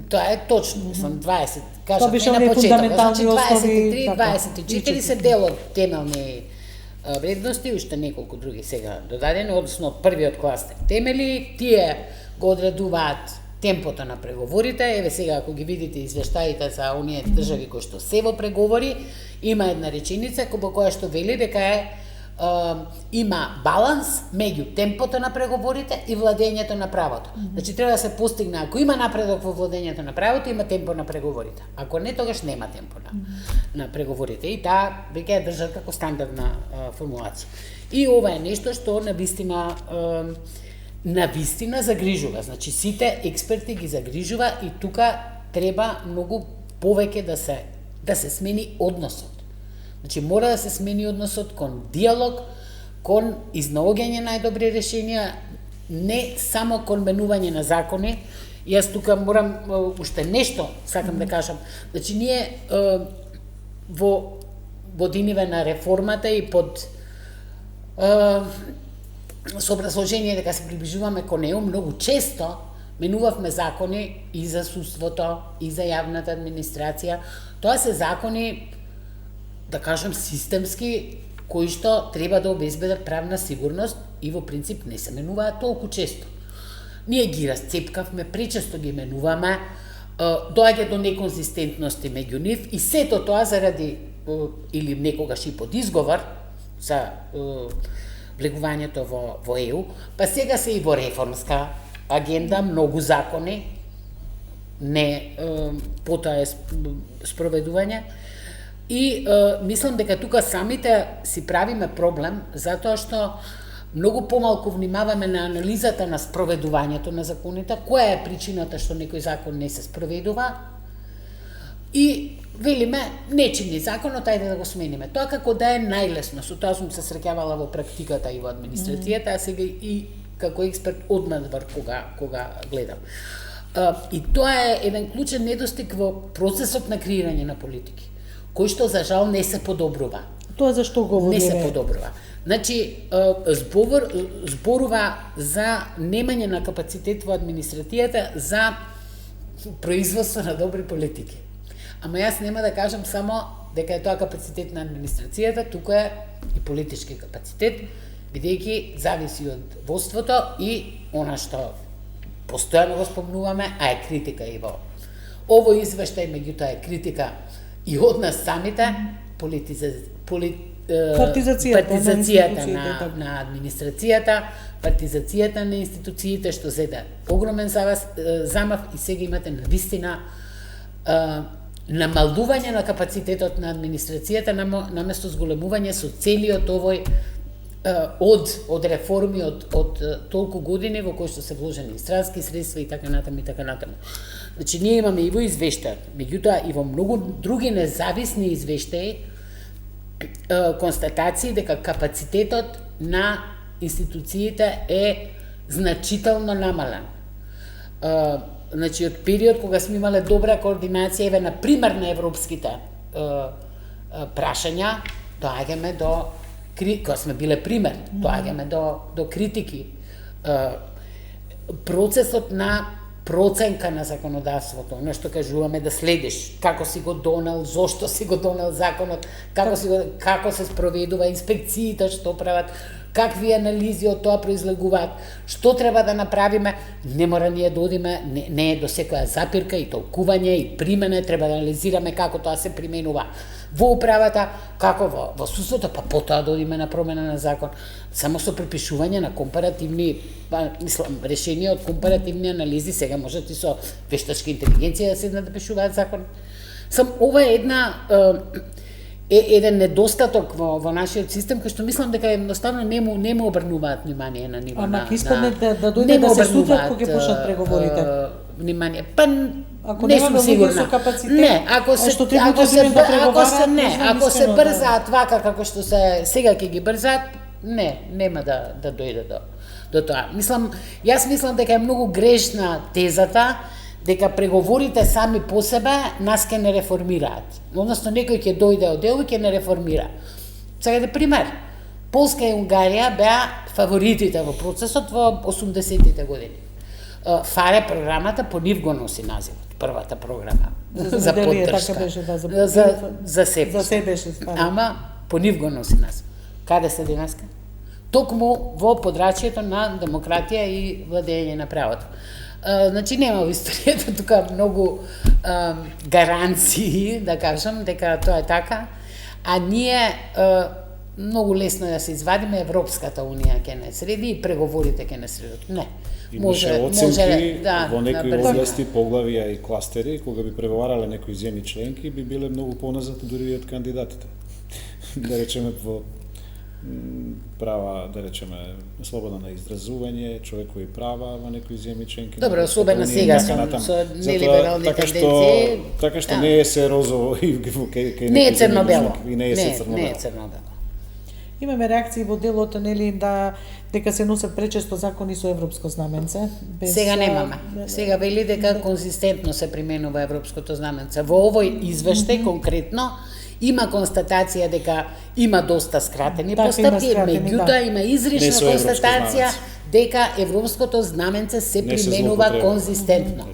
[SPEAKER 3] Тоа е точно, мислам, 20.
[SPEAKER 1] Тоа беше
[SPEAKER 3] на
[SPEAKER 1] оние
[SPEAKER 3] почеток,
[SPEAKER 1] фундаментални
[SPEAKER 3] значи
[SPEAKER 1] основи,
[SPEAKER 3] 23,
[SPEAKER 1] така,
[SPEAKER 3] 24 се дел од темелни вредности, уште неколку други сега додадени, односно првиот кластер темели, тие го одредуваат темпото на преговорите. Еве сега ако ги видите извештаите за оние држави кои што се во преговори, има една реченица во која што вели дека има баланс меѓу темпото на преговорите и владењето на правото. Значи треба да се постигне, ако има напредок во владењето на правото, има темпо на преговорите. Ако не, тогаш нема темпо на преговорите. И таа веќе е држат како стандардна формулација. И ова е нешто што навистина загрижува. Значи сите експерти ги загрижува и тука треба многу повеќе да се смени односот. Значи мора да се смени односот кон диалог, кон изнаоѓање најдобри решенија, не само кон менување на закони Јас тука морам уште нешто сакам да кажам. Значи ние во годиниве на реформата и под со образложение дека се приближуваме кон неа, многу често менувавме закони и за судството, и за јавната администрација. Тоа се закони, да кажам, системски, кои што треба да обезбедат правна сигурност и во принцип не се менуваат толку често. Ние ги расцепкавме, пречесто ги менуваме, доаѓа до неконзистентности меѓу нив и сето тоа заради или некогаш и под изговор за влегувањето во ЕУ, па сега се и во реформска агенда, многу закони, не потоа е спроведување. И мислам дека тука самите си правиме проблем, затоа што многу помалку внимаваме на анализата на спроведувањето на законите, која е причината што некој закон не се спроведува, и велиме, не чини законот, ајде да го смениме. Тоа како да е најлесно, со тоа сум се среќавала во практиката и во администрацијата, а сега и како експерт однадвор кога гледам. И тоа е еден клучен недостиг во процесот на креирање на политики, кој што за жал не се подобрува.
[SPEAKER 1] Тоа зашто говориме?
[SPEAKER 3] Не се подобрува. Значи, зборува за немање на капацитет во администрацијата за производство на добри политики. Ама јас нема да кажам само дека е тоа капацитет на администрацијата, тука е и политички капацитет, бидејќи зависи од водството и она што постојано го спомнуваме, а е критика и во овој извештај, меѓутоа е критика и од нас самите, партизацијата на администрацијата, партизацијата на институциите, што зеде огромен замав и сега имате навистина намалување на капацитетот на администрацијата наместо зголемување со целиот овој од реформи од толку години во кои што се вложени странски средства и така натаму и така натаму. Значи ние имаме и во извештајот, меѓутоа и во многу други независни извештаи констатации дека капацитетот на институциите е значително намален. Значи, од период кога сме имале добра координација, еве, на пример на европските прашања, доаѓаме до, кога сме биле пример, доаѓаме до критики. Процесот на проценка на законодавството, оно што кажуваме да следиш, како си го донел, зошто си го донел законот, како се спроведува, инспекциите што прават, какви анализи од тоа произлегуваат, што треба да направиме, не мора ние да одиме, не е до секоја запирка и толкување и примена, треба да анализираме како тоа се применува во управата, како во судството, па потоа да одиме на промена на закон. Само со препишување на компаративни, решенија од компаративни анализи, сега можат и со вештачка интелигенција да седнат да пишуваат закон. Ова е еден недостаток во нашиот систем, кој што мислам дека едноставно не му обрнуваат внимание на ниво
[SPEAKER 1] на... Ама искаме да дојде да се сутрат кога ќе почнат преговорите.
[SPEAKER 3] Внимание. Па
[SPEAKER 1] ако
[SPEAKER 3] не сум сигурна. Не, ако се брзаат вака како што се сега ќе ги брзаат, нема да дојде до тоа. Јас мислам дека е многу грешна тезата дека преговорите сами по себе нас ќе не реформираат. Односно, некој ќе дојде од ЕУ и ќе не реформира. Сега да пример, Полска и Унгарија беа фаворитите во процесот во 80-тите години. ФАРЕ програмата по нив го носи називот, првата програма за поддршка. За се беше. Ама по нив го носи назив. Каде се денеска? Токму во подрачјето на демократија и владење на правото. Значи нема во историјата тука многу гаранции, да кажам, дека тоа е така, а ние многу лесно да се извадиме, Европската унија ќе не среди и преговорите ќе не средат. Не.
[SPEAKER 2] Може оценки во некои области, поглавија и кластери, кога би преговарале некои земји членки, би биле многу поназад дури од кандидатите. Да речеме во права, да речеме, слобода на изразување, човекови права во некои земји членки.
[SPEAKER 3] Добро, особено сега со нелиберални тенденции.
[SPEAKER 2] Така што не е се розово и
[SPEAKER 3] не е црно-бело.
[SPEAKER 2] И не е се црно-бело.
[SPEAKER 1] Имаме реакции во делот, нели, дека се носат пречесто закони со европско знаменце.
[SPEAKER 3] Сега немаме. Сега вели дека конзистентно се применува европското знаменце. Во овој извештај конкретно има констатација дека има доста скратени постапки, меѓутоа има изрична констатација дека европското знаменце се применува конзистентно.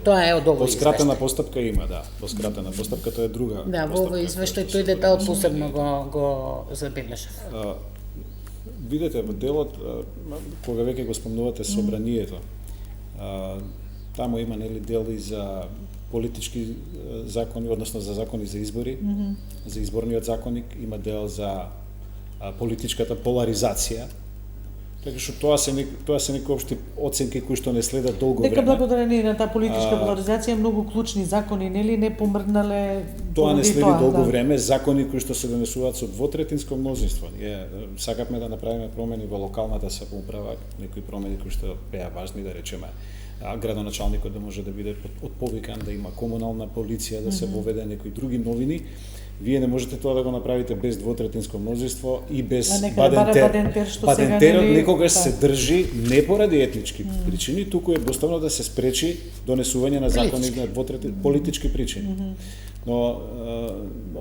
[SPEAKER 3] Тоа е од овој извештај.
[SPEAKER 2] Скратена постапка има, да. Скратена постапка тоа е друга.
[SPEAKER 3] Да, во овој извештај тој детал посебно го забележав.
[SPEAKER 2] Видете во делот кога веќе го спомнувате собранието. Таму има нели дел и за политички закони, односно за закони за избори, за изборниот законник, има дел за политичката поларизација. Така што тоа се некои општи оценки кои што не следат долго време.
[SPEAKER 1] Дека благодарение на таа политичка поларизација многу клучни закони нели не помрднале.
[SPEAKER 2] Тоа не следи долго време, закони кои што се донесуваат со двотретинско мнозинство. Ние сакавме да направиме промени во локалната самоуправа, некои промени кои што беа важни, да речеме, градоначалникот да може да биде отповикан, да има комунална полиција, да се воведе некои други новини. Вие не можете тоа да го направите без двотретинско мнозинство и без Бадентер. Бадентерот некогаш се држи не поради етнички причини, туку е доставно да се спречи донесување на закони на политички причини. Но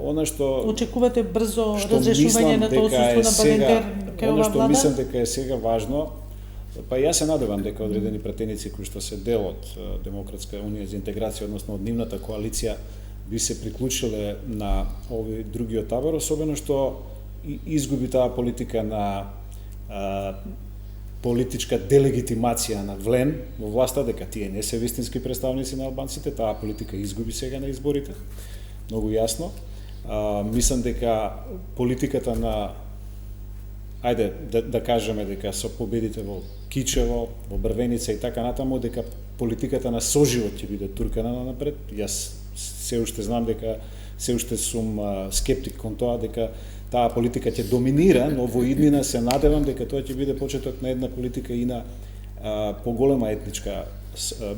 [SPEAKER 2] она што
[SPEAKER 1] очекувате брзо разрешување на тоа отсуство на Бадентер
[SPEAKER 2] она што мислам дека е сега важно, па јас се надевам дека одредени пратеници кои што се дел од Демократска унија за интеграција, односно од нивната коалиција, би се приклучиле на овој другиот табор, особено што изгуби таа политика на политичка делегитимација на влен во власта, дека тие не се вистински представници на албанците, таа политика изгуби сега на изборите, многу јасно. Мислам дека политиката на да кажеме дека со победите во Кичево, во Брвеница и така натаму, дека политиката на соживот ќе биде туркана напред. Јас се уште знам дека се уште сум скептик кон тоа дека таа политика ќе доминира, но во иднина се надевам дека тоа ќе биде почеток на една политика и на поголема етничка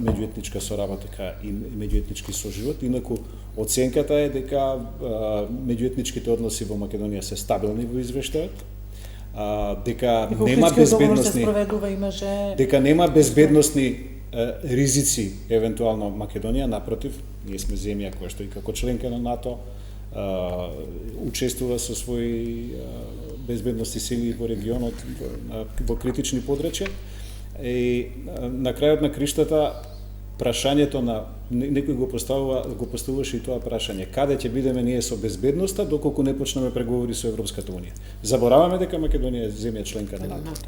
[SPEAKER 2] меѓуетничка соработка и меѓуетнички соживот. Инаку оценката е дека меѓуетничките односи во Македонија се стабилни во извештајот. Дека нема безбедносни дека нема безбедносни ризици евентуално Македонија, напротив, ние сме земја која што и како членка на НАТО учествува со своји безбедности сили во регионот во критични подрачја. И на крајот на криштата прашањето на некој го поставуваше и тоа прашање: каде ќе бидеме ние со безбедноста доколку не почнеме преговори со Европската унија? Забораваме дека Македонија е земја членка на НАТО.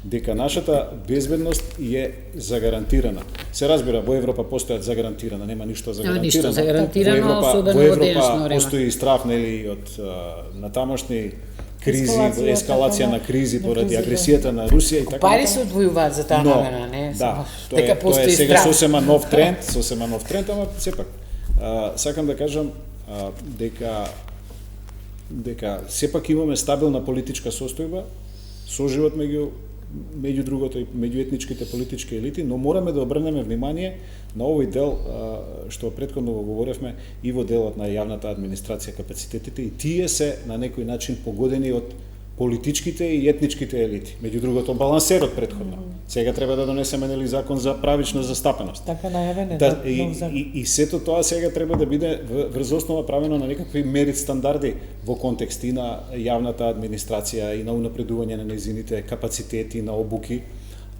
[SPEAKER 2] Дека нашата безбедност е загарантирана. Се разбира, во Европа постојат загарантирана, нема ништо загарантирано. Во Европа постои страв нели од натамошни кризи, ескалација на кризи поради агресијата на Русија и така.
[SPEAKER 3] Пари се одвојуваат за таа намена, не?
[SPEAKER 2] Да, тоа е сега сосема нов тренд, ама сепак сакам да кажам дека сепак имаме стабилна политичка состојба, соживот меѓу другото и меѓуетничките политички елити, но мораме да обрнеме внимание на овој дел што претходно го говоревме и во делот на јавната администрација, капацитетите, и тие се на некој начин погодени од политичките и етничките елити. Меѓу другото, балансерот претходно. Сега треба да донесеме нели закон за правична застапеност.
[SPEAKER 1] Така најавен е.
[SPEAKER 2] И сето тоа сега треба да биде врз основа правено на некакви мерит стандарди во контекст и на јавната администрација и на унапредување на нејзините капацитети, на обуки.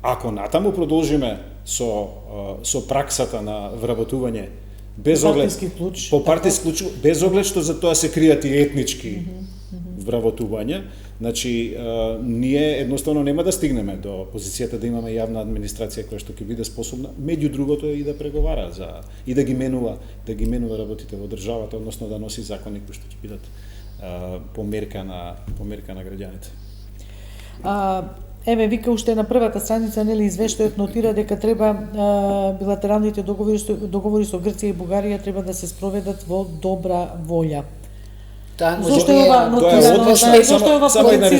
[SPEAKER 2] Ако натаму продолжиме со праксата на вработување без оглед по партиски клуч, без оглед што за тоа се кријат и етнички вработувања, значи ние едноставно нема да стигнеме до позицијата да имаме јавна администрација која што ќе биде способна меѓу другото и да преговара и да ги менува работите во државата, односно да носи закони кои што ќе бидат по мерка на граѓаните.
[SPEAKER 1] Еве, вика уште на првата страница, нели, извештајот нотира дека треба билатералните договори со Грција и Бугарија треба да се спроведат во добра волја.
[SPEAKER 2] Зошто е ова нотирано? Само една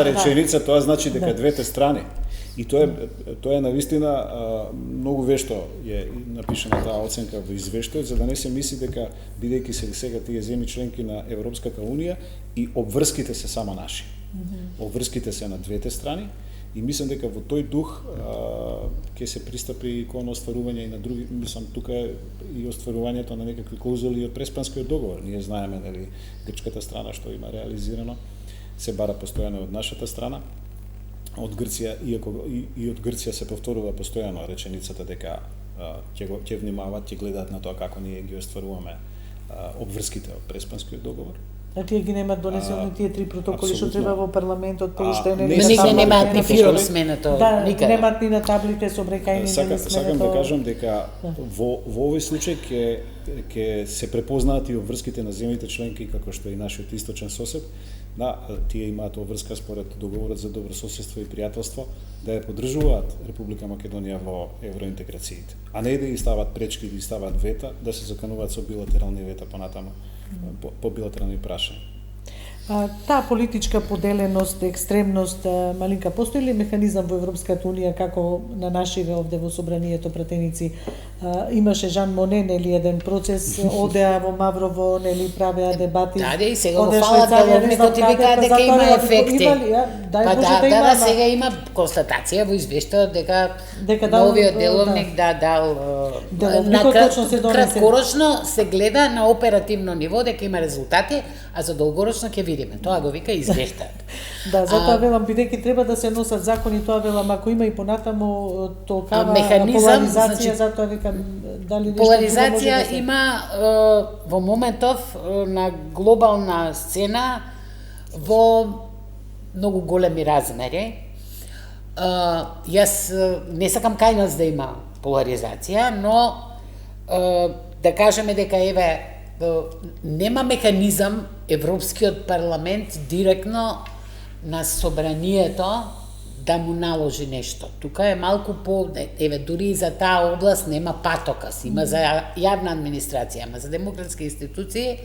[SPEAKER 2] реченица, тоа значи дека двете страни И тоа е навистина многу вешто е напишана таа оценка во извештајот, за да не се мисли дека бидејќи сега тие земји членки на Европската унија и обврските се само наши. Обврските се на двете страни и мислам дека во тој дух ќе се пристапи кон остварување и на други, мислам тука е и остварувањето на некакви клаузули од Преспанскиот договор. Ние знаеме нели грчката страна што има реализирано се бара постојано од нашата страна. Од Грција, иако и од Грција се повторува постојано реченицата дека ќе внимаваат, ќе гледаат на тоа како ние ги остваруваме обврските од Преспанскиот договор.
[SPEAKER 1] А тие ги немаат донесени тие 3 протоколи што треба во парламентот поуштени.
[SPEAKER 3] Не немаат ни фиром сменето никаде.
[SPEAKER 1] Немаат ни на таблите со брекајни сменето.
[SPEAKER 2] Сакам да кажам дека во овој случај ќе се препознаат и обврските на земјите членки како што и нашиот источен сосед. Да, тие имаат обврска според договорот за добрососедство и пријателство да ја поддржуваат Република Македонија во евроинтеграциите, а не да ја стават пречки, да ја стават вета, да се закануваат со билатерални вета понатаму по билатерални прашања.
[SPEAKER 1] Таа политичка поделеност, екстремност, Малинка, постои ли механизам во Европската унија како на нашиве овде во собранието пратеници? Имаше Жан Моне, нели, еден процес, одеа во Маврово, нели, правеа дебати.
[SPEAKER 3] Да, и сега го фалат деловникот и викаат дека има ефекти. Да, сега има констатација во извештајот дека новиот деловник дал краткорочно се гледа на оперативно ниво дека има резултати, а за долгорочно ќе видиме. Тоа го вика извештајот.
[SPEAKER 1] Да, затоа велам, бидејќи треба да се носат закони, тоа велам, ако има и понатаму толкава поларизација, затоа викам, дали нешто
[SPEAKER 3] поларизација да има во моментов на глобална сцена во многу големи размери. Јас не сакам кај нас да има поларизација, но да кажеме дека нема механизам Европскиот парламент директно на собранието да му наложи нешто. Тука е малку дури и за таа област нема патокас, има за јавна администрација, ама за демократски институции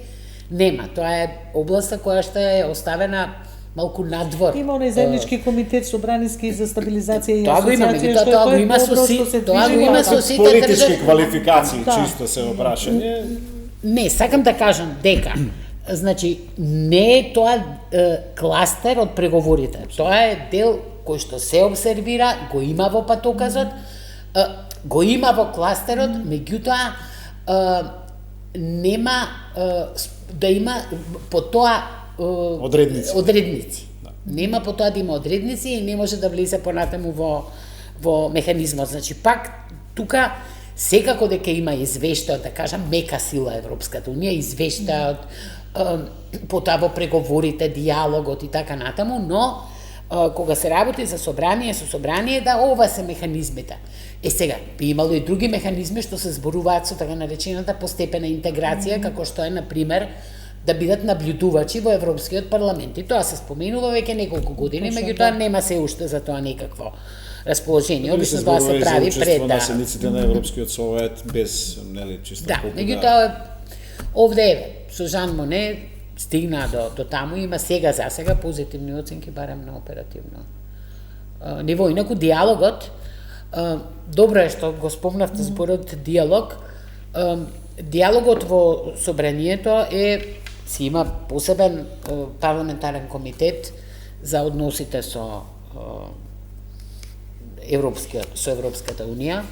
[SPEAKER 3] нема. Тоа е областа која што е оставена малку надвор.
[SPEAKER 1] Има оној заеднички комитет собраниски за стабилизација и
[SPEAKER 3] тоа го има, тоа го има со сите
[SPEAKER 2] политички квалификации, чисто се обрашање.
[SPEAKER 3] Не, сакам да кажам дека значи не е тоа кластер од преговорите. Тоа е дел кој што се обсервира, го има во патоказот, го има во кластерот, меѓутоа нема да има по тоа одредници. Нема по тоа да има одредници и не може да влезе понатаму во механизмот. Значи пак тука секако дека има извештајот, да кажам, мека сила Европската унија, извештајот, потоа во преговорите, диалогот и така натаму, но кога се работи за собрание, со собрание, да, ова се механизмите. Сега, би имало и други механизми што се зборуваат со така наречената постепена интеграција, како што е, например, да бидат наблюдувачи во Европскиот парламент. И тоа се споменува веќе неколку години, меѓутоа нема се уште за тоа никакво расположение. Обично тоа се прави пред
[SPEAKER 2] на седниците на Европскиот совет без, нели, чисто
[SPEAKER 3] колку меѓутоа овде со Жан Моне стигна до таму, има за сега позитивни оценки барем на оперативно ниво. Инаку диалогот, добро е што го спомнавте зборот диалог. Диалогот во собранието си има посебен парламентарен комитет за односите со Европската унија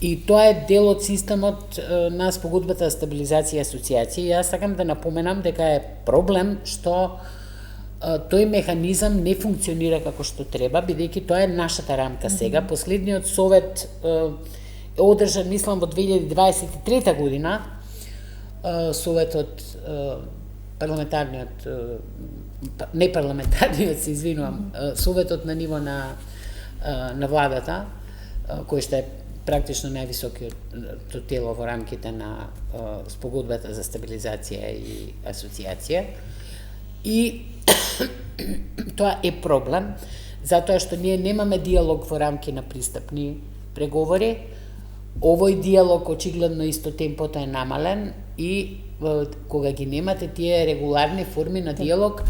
[SPEAKER 3] и тоа е дел од системот на спогодбата за стабилизација и асоциација. Јас сакам да напоменам дека е проблем што тој механизам не функционира како што треба, бидејќи тоа е нашата рамка сега. Последниот совет е одржан, мислам, во 2023 година, советот парламентарниот, не парламентарниот, се извинувам, советот на ниво на владата, кој што е практично највисокиот тело во рамките на спогодбата за стабилизација и асоциација. И тоа е проблем, затоа што ние немаме диалог во рамки на пристапни преговори. Овој диалог очигледно исто темпото е намален и кога ги немате тие регуларни форми на диалог,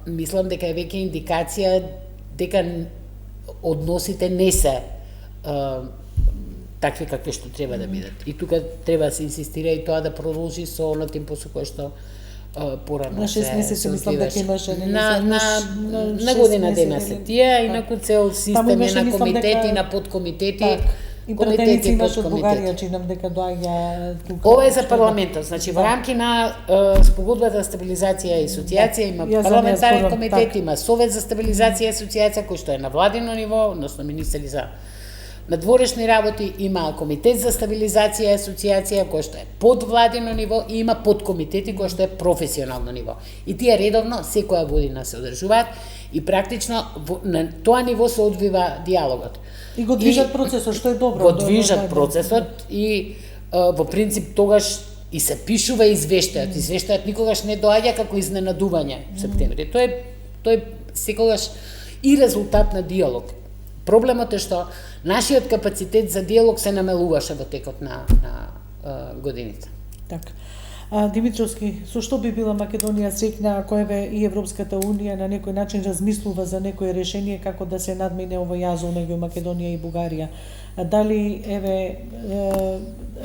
[SPEAKER 3] мислам дека е веќе индикација дека односите не се такви какви што треба да бидат. И тука треба да се инсистира и тоа да продолжи со оно темпо со кое што порано
[SPEAKER 1] на 6 месеци мислам дека имаше
[SPEAKER 3] на година дена се тие и на цел систем на комитети, на подкомитети.
[SPEAKER 1] И пратеници имаш од Бугарија, чинам дека доаѓа тука.
[SPEAKER 3] Ова е за парламентот, значи во рамки на спогодбата за стабилизација и асоциација има парламентарен комитет, има совет за стабилизација и асоциација кој што е на владино ниво, односно министри за надворешни работи, има комитет за стабилизација и асоциација кој што е под владино ниво и има подкомитети кој што е професионално ниво. И тие редовно секоја година се одржуваат и практично на тоа ниво се одвива диалогот.
[SPEAKER 1] И го движат процесот, што е добро.
[SPEAKER 3] Го движат процесот и во принцип тогаш и се пишува извештајот. Извештајот никогаш не доаѓа како изненадување в септември. Тој секогаш и резултат на диалог. Проблемот е што нашиот капацитет за диалог се намалуваше во текот на годините.
[SPEAKER 1] Така. Димитровски, со што би била Македонија среќна ако еве и Европската унија на некој начин размислува за некое решение како да се надмине овој јазол меѓу Македонија и Бугарија? Дали еве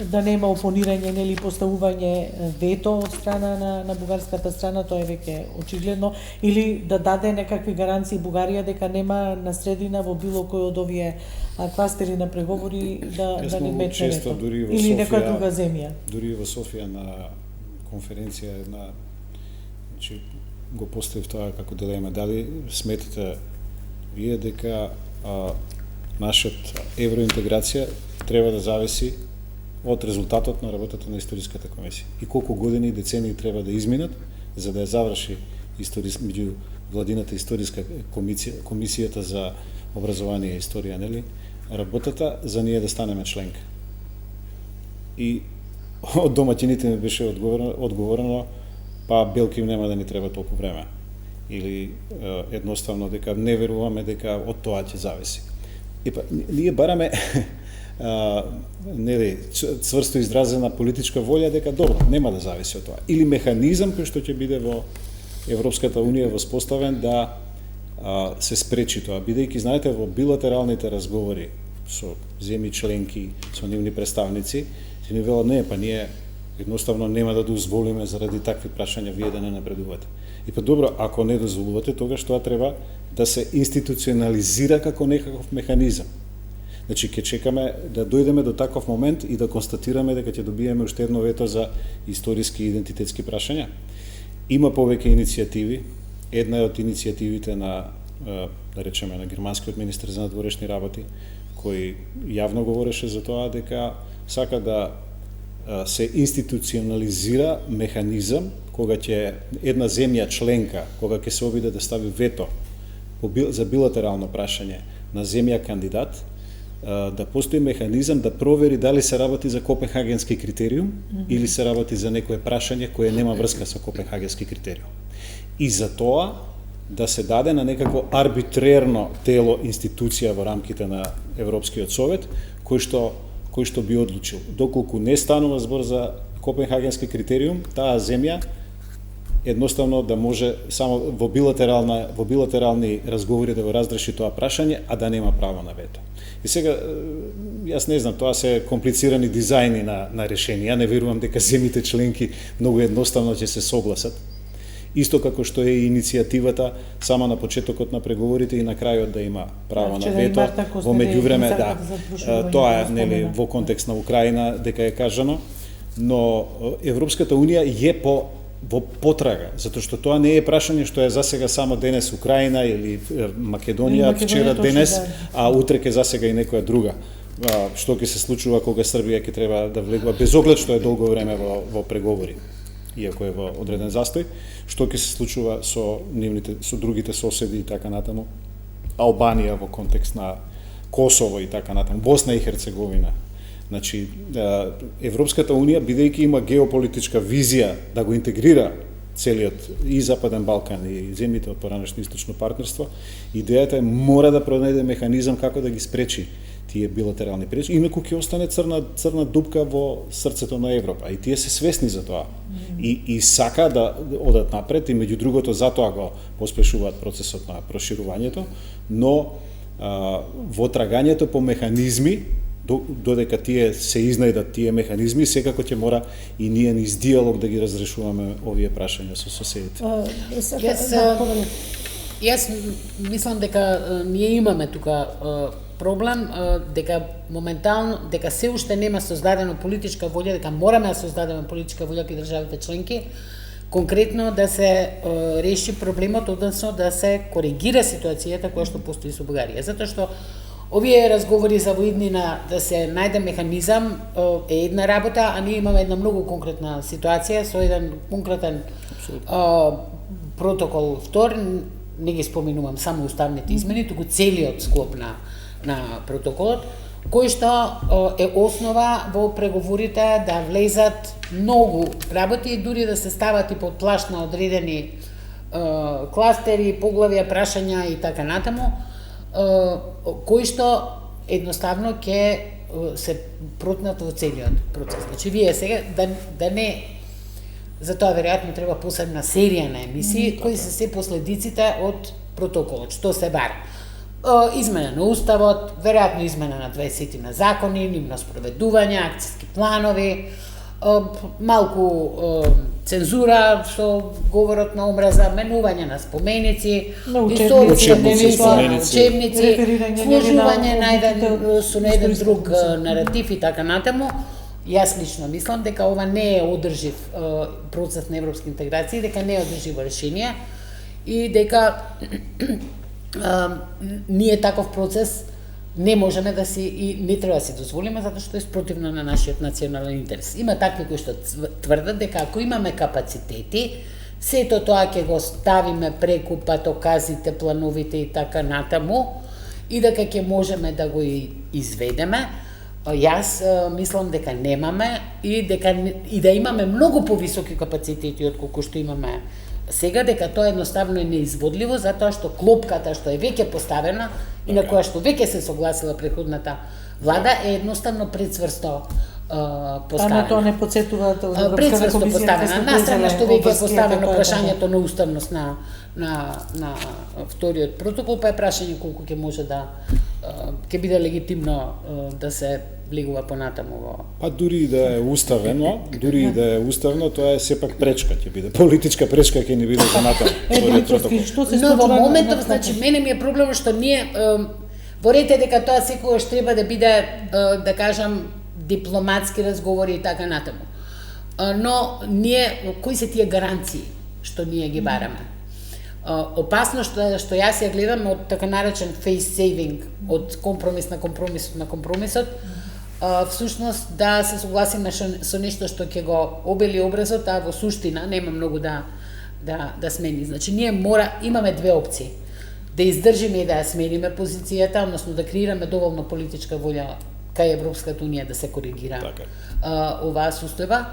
[SPEAKER 1] да нема опонирање нели поставување вето од страна на бугарската страна, тоа е веќе очигледно, или да даде некакви гаранции Бугарија дека нема на средина во било кој од овие кластери на преговори да не метне вето, или некоја друга земја.
[SPEAKER 2] Дури во Софија на конференција значи го поставив тоа како дилема, дали сметате вие дека нашата евроинтеграција треба да зависи од резултатот на работата на историската комисија и колку години и децении треба да изминат за да ја заврши меѓу владината историска комисијата за образование и историја, нели, работата за ние да станеме членка. И од домаќините ми беше одговорено па белки нема да ни треба толку време. Или едноставно дека не веруваме дека од тоа ќе зависи. Епа, ние бараме нели цврсто изразена политичка волја дека добро, нема да зависи од тоа. Или механизам кој што ќе биде во Европската унија воспоставен да се спречи тоа, бидејќи знаете во билатералните разговори со земји членки, со нивни представници, се ни велат не, па ние едноставно нема да дозволиме заради такви прашања вие да не напредувате. И па добро, ако не дозволувате, тогаш тоа треба да се институционализира како некаков механизам. Значи, ќе чекаме да дојдеме до таков момент и да констатираме дека ќе добиеме уште едно вето за историски и идентитетски прашања. Има повеќе иницијативи. Една е од иницијативите на, да речеме, на германскиот министер за надворешни работи, кој јавно говореше за тоа дека сака да се институционализира механизам кога ќе една земја членка, кога ќе се обиде да стави вето за билатерално прашање на земја кандидат, да постои механизам да провери дали се работи за Копенхагенски критериум или се работи за некое прашање кое нема врска со Копенхагенски критериум. И за тоа да се даде на некако арбитрерно тело, институција во рамките на Европскиот совет, кој што би одлучил. Доколку не станува збор за Копенхагенски критериум, таа земја едноставно да може само во билатерални разговори да го разреши тоа прашање, а да нема право на вето. И сега, јас не знам, тоа се комплицирани дизајни на решенија, не верувам дека земјите членки многу едноставно ќе се согласат. Исто како што е иницијативата само на почетокот на преговорите и на крајот да има право на вето. Во меѓувреме, тоа е нели во контекст на Украина дека е кажано, но Европската унија е во потрага, затоа што тоа не е прашање што е засега само денес Украина или Македонија, вчера денес, а утре ќе засега и некоја друга. Што ќе се случува кога Србија ќе треба да влегува, без оглед што е долго време во преговори, иако е во одреден застој, што ќе се случува со другите соседи и така натаму, Албанија во контекст на Косово и така натаму, Босна и Херцеговина. Значи, Европската унија, бидејќи има геополитичка визија да го интегрира целиот и Западен Балкан и земјите од поранешно источно партнерство, идејата е мора да пронајде механизам како да ги спречи тие билатерални пречки, инаку ќе остане црна дупка во срцето на Европа. И тие се свесни за тоа. И сака да одат напред, и меѓу другото затоа го поспешуваат процесот на проширувањето, но во трагањето по механизми, додека тие се изнајдат тие механизми, секако ќе мора и ние низ диалог да ги разрешуваме овие прашања со соседите.
[SPEAKER 3] Јас мислам дека ние имаме тука проблем, дека моментално, дека се уште нема создадена политичка волја, дека мораме да создадеме политичка волја кај државите членки, конкретно да се реши проблемот, односно да се коригира ситуацијата која што постои со Бугарија. Затоа што овие разговори за во иднина да се најде механизам е една работа, а ние имаме една многу конкретна ситуација со еден конкретен протокол втор, не ги споменувам само уставните измени, туку целиот склоп на протоколот, кој што е основа во преговорите да влезат многу работи и дури да се стават и под плашт на одредени кластери, поглавја, прашања и така натаму, кои што едноставно ќе се протнат во целиот процес. Значи, вие сега, да не, за тоа веројатно треба посебна серија на емисии, кои се последиците од протоколот, што се бара. Измена на уставот, веројатно измена на 20 на закони, нивно спроведување, акцијски планови, малку цензура со говорот на омраза, менување на споменици,
[SPEAKER 2] учебници,
[SPEAKER 3] сложување на еден друг наратив и така натаму. Јас лично мислам дека ова не е одржив процес на европска интеграција, дека не е одрживо решение и дека ние таков процес не можеме да си и не треба да си дозволиме затоа што е спротивно на нашиот национален интерес. Има такви кои што тврдат дека ако имаме капацитети, сето тоа ќе го ставиме преку патоказите, плановите и така натаму и дека ќе можеме да го изведеме. Јас мислам дека немаме и да имаме многу повисоки капацитети од колку што имаме сега, дека тоа едноставно е неизводливо, затоа што клопката што е веќе поставена и на која што веќе се согласила претходната влада е едноставно прецврсто поставена.
[SPEAKER 1] Тоа не потсетуваат Европската
[SPEAKER 3] прецврсто
[SPEAKER 1] комисија
[SPEAKER 3] поставена. Настрана што веќе е поставено прашањето на уставност на вториот протокол, па е прашање колку ќе може да ќе биде легитимно да се влегува понатаму во...
[SPEAKER 2] Па дури и да е уставено, тоа е сепак пречка, ќе биде политичка пречка, ќе не биде понатаму.
[SPEAKER 3] Но во моментов, значи, мене ми е проблемот што ние ворете дека тоа секогаш треба да биде, да кажам, дипломатски разговори и така натаму. Но ние, кои се тие гаранции што ние ги бараме? Опасно што јас ја гледам од така наречен face saving, од компромис на компромисот, всушност да се согласиме со нешто што ќе го обели образот, а во суштина нема многу да смени. Значи, ние имаме две опции. Да издржиме и да ја смениме позицијата, односно да креираме доволно политичка волја кај Европската унија да се коригира оваа состојба.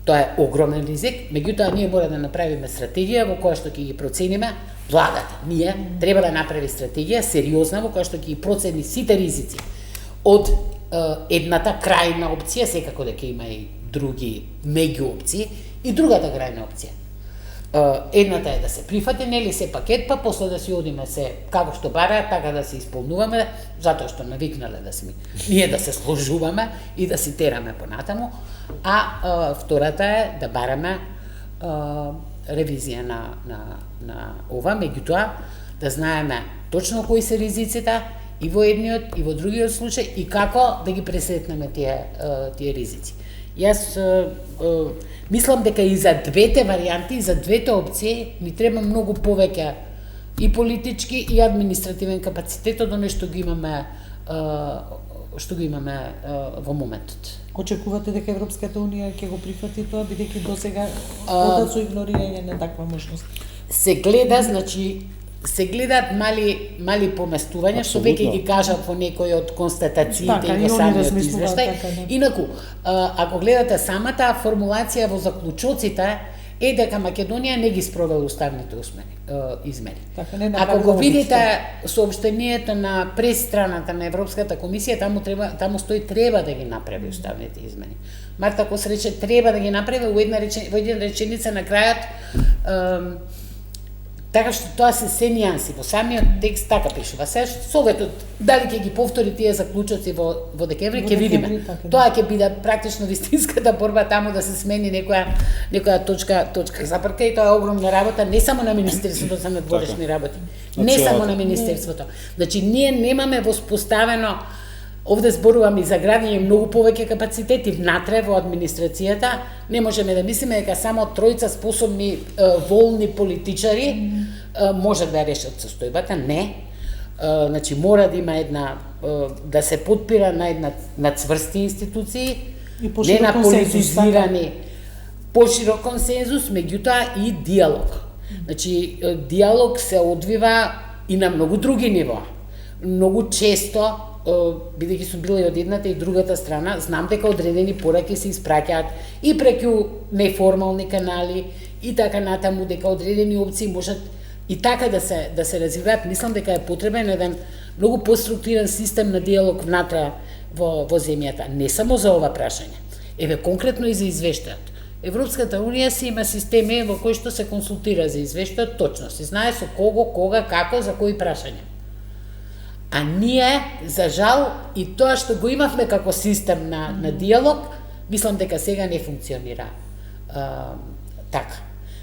[SPEAKER 3] Тоа е огромен ризик, меѓутоа ние мора да направиме стратегија во која што ќе ги процениме, владата, ние треба да направи стратегија сериозна во која што ќе ги процени сите ризици од едната крајна опција, секако дека има и други меѓу опции, и другата крајна опција. Едната е да се прифати, нели се пакет, па после да си одиме се како што бара, така да се исполнуваме, затоа што навикнале да сме ние да се сложуваме и да си тераме понатаму, а втората е да бараме ревизија на ова, меѓутоа да знаеме точно кои се ризиците и во едниот и во другиот случај и како да ги пресетнеме тие ризици. Јас мислам дека и за двете варијанти, и за двете опции ни треба многу повеќе и политички и административен капацитет од оно што го имаме во моментот.
[SPEAKER 1] Очекувате дека Европската унија ќе го прифати тоа, бидејќи досега одат со игнорирање на таква можност?
[SPEAKER 3] Се гледа, значи се гледаат мали поместувања, што веќе ги кажав во некои од констатациите и во самиот извештај. Инаку, ако гледате самата формулација во заклучоците, е дека Македонија не ги спровела уставните измени. Ако го видите соопштението на пресстраната на Европската комисија, таму стои треба да ги направи уставните измени. Марта Кос рече треба да ги направи во една реченица на крајот, Така што тоа се нијанси, во самиот текст така пишува. Се Советот дали ќе ги повтори тие заклучоци во декември, ќе видиме. Тоа ќе биде практично вистинската борба таму да се смени некоја точка запрка и тоа е огромна работа не само на Министерството за надворешни работи, не само на Министерството. Значи ние немаме воспоставено. Овде зборувам и за градење многу повеќе капацитети внатре во администрацијата. Не можеме да мислиме дека само тројца способни волни политичари може да решат состојбата. Не. Значи мора да има една да се подпира на цврсти институции, не на политизирани, поширок консензус, меѓутоа и диалог. Значи диалог се одвива и на многу други нива. Многу често бидејќи сум била и од едната и другата страна, знам дека одредени пораки се испраќаат и преку неформални канали и така натаму, дека одредени опции можат и така да се развиваат. Мислам дека е потребен еден многу поструктуриран систем на диалог внатре во земјата, не само за ова прашање. Еве конкретно и за извештајот. Европската унија си има системи во кои што се консултира за извештајот, точно се знае со кого, кога, како, за кои прашања. А ние, за жал, и тоа што го имавме како систем на диалог, мислам дека сега не функционира така.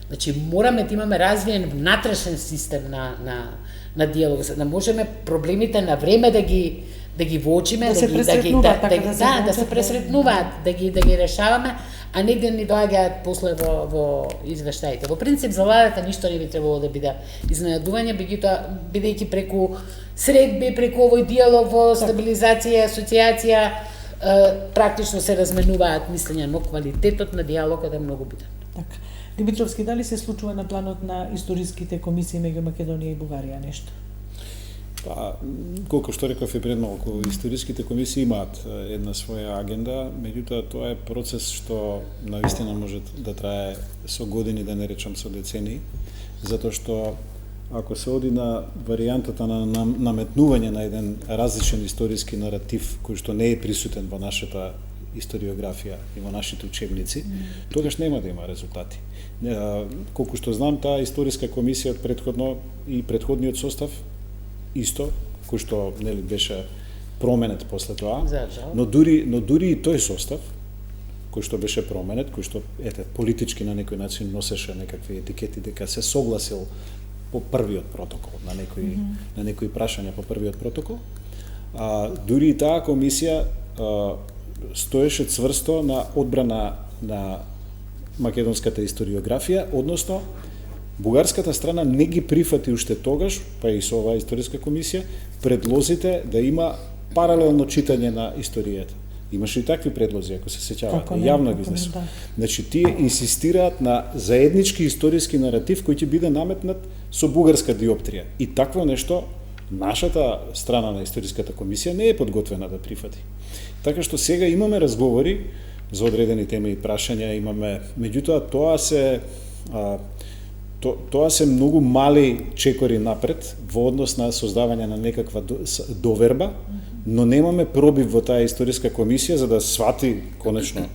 [SPEAKER 3] Значи, мораме да имаме развиен внатрешен систем на диалог, за да можеме проблемите на време да ги воочиме, да се пресретнуваат, да ги решаваме, а негде ни доаѓаат после во извештаите. Во принцип, за владата ништо не би требало да биде изненадување, бидејќи преку средби, преку овој диалог во стабилизација, асоциација, практично се разменуваат мислења, но квалитетот на диалогот е многу битен.
[SPEAKER 1] Така. Димитровски, дали се случува на планот на историските комисии меѓу Македонија и Бугарија нешто?
[SPEAKER 2] Па, колку што реков и пред малку, историските комисии имаат една своја агенда, меѓутоа тоа е процес што навистина може да трае со години, да не речам со децении, затоа што ако се оди на варијантата на наметнување на еден различен историски наратив кој што не е присутен во нашата историографија и во нашите учебници, тогаш нема да има резултати. Колку што знам, таа историска комисија од предходниот состав исто, кој што нели беше променет после тоа, но дури и тој состав кој што беше променет, кој што политички на некој начин носеше некакви етикети дека се согласил по првиот протокол на некои прашања по првиот протокол, дури и таа комисија стоеше цврсто на одбрана на македонската историографија, односно бугарската страна не ги прифати уште тогаш, па и со оваа историска комисија, предлозите да има паралелно читање на историјата. Имаше и такви предлози, ако се сеќавате, јавно ги изнесува. Значи, тие инсистираат на заеднички историски наратив кој ќе биде наметнат со бугарска диоптрија. И такво нешто нашата страна на историската комисија не е подготвена да прифати. Така што сега имаме разговори за одредени теми и прашања, имаме, меѓутоа тоа се многу мали чекори напред во однос на создавање на некаква доверба, но немаме пробив во таа историска комисија за да свати конечно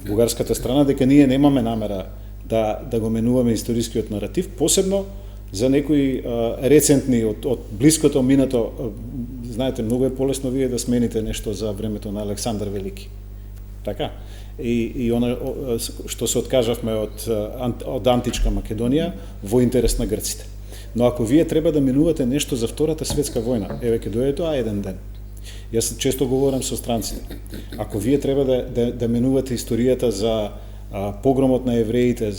[SPEAKER 2] бугарската страна дека ние немаме намера да го менуваме историскиот наратив, посебно за некои рецентни од блиското минато. Знаете, многу е полесно вие да смените нешто за времето на Александар Велики. Така? И она што се откажавме од античка Македонија во интерес на грците. Но ако вие треба да менувате нешто за Втората светска војна, еве ќе дојде тоа еден ден. Јас често говорам со странците. Ако вие треба да менувате историјата за погромот на евреите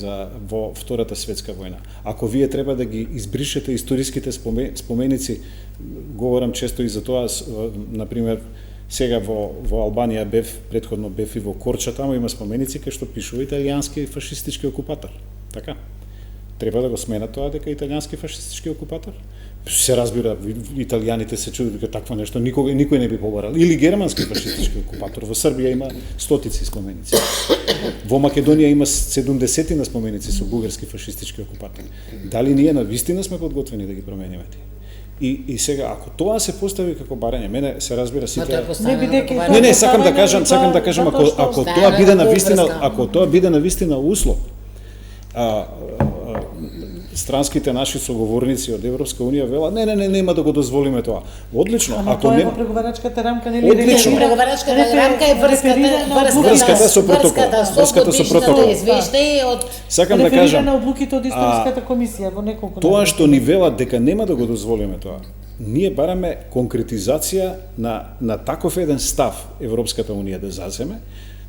[SPEAKER 2] во Втората светска војна, ако вие треба да ги избришете историските споменици, говорам често и за тоа, например, сега во Албанија предходно бев и во Корча, таму има споменици кај што пишува италијански фашистички окупатор. Така? Треба да го смена тоа дека италијански фашистички окупатор? Се разбира, италијаните се чудат дека такво нешто никој не би побарал. Или германски фашистички окупатор. Во Србија има стотици споменици. Во Македонија има 70 на споменици со бугарски фашистички окупатор. Дали ние навистина сме подготвени да ги промениме тие? И сега, ако тоа се постави како барање, мене се разбира сите... Не, сакам да кажам, ако тоа биде навистина услов, странските наши соговорници од Европска унија велат не, нема да го дозволиме тоа. Одлично,
[SPEAKER 1] Ама
[SPEAKER 2] ако
[SPEAKER 1] тоа е
[SPEAKER 2] нема
[SPEAKER 1] во преговарачката рамка, нели?
[SPEAKER 2] Одлично.
[SPEAKER 3] Преговарачката рамка е
[SPEAKER 2] Врската со протокол. Врската со протокол.
[SPEAKER 3] Извештај од
[SPEAKER 2] Сакам да
[SPEAKER 1] реферира
[SPEAKER 2] кажам,
[SPEAKER 1] на одлуките од историската комисија во неколку
[SPEAKER 2] тоа
[SPEAKER 1] наврати.
[SPEAKER 2] што ни велат дека нема да го дозволиме тоа, ние бараме конкретизација на таков еден став Европската унија да заземе,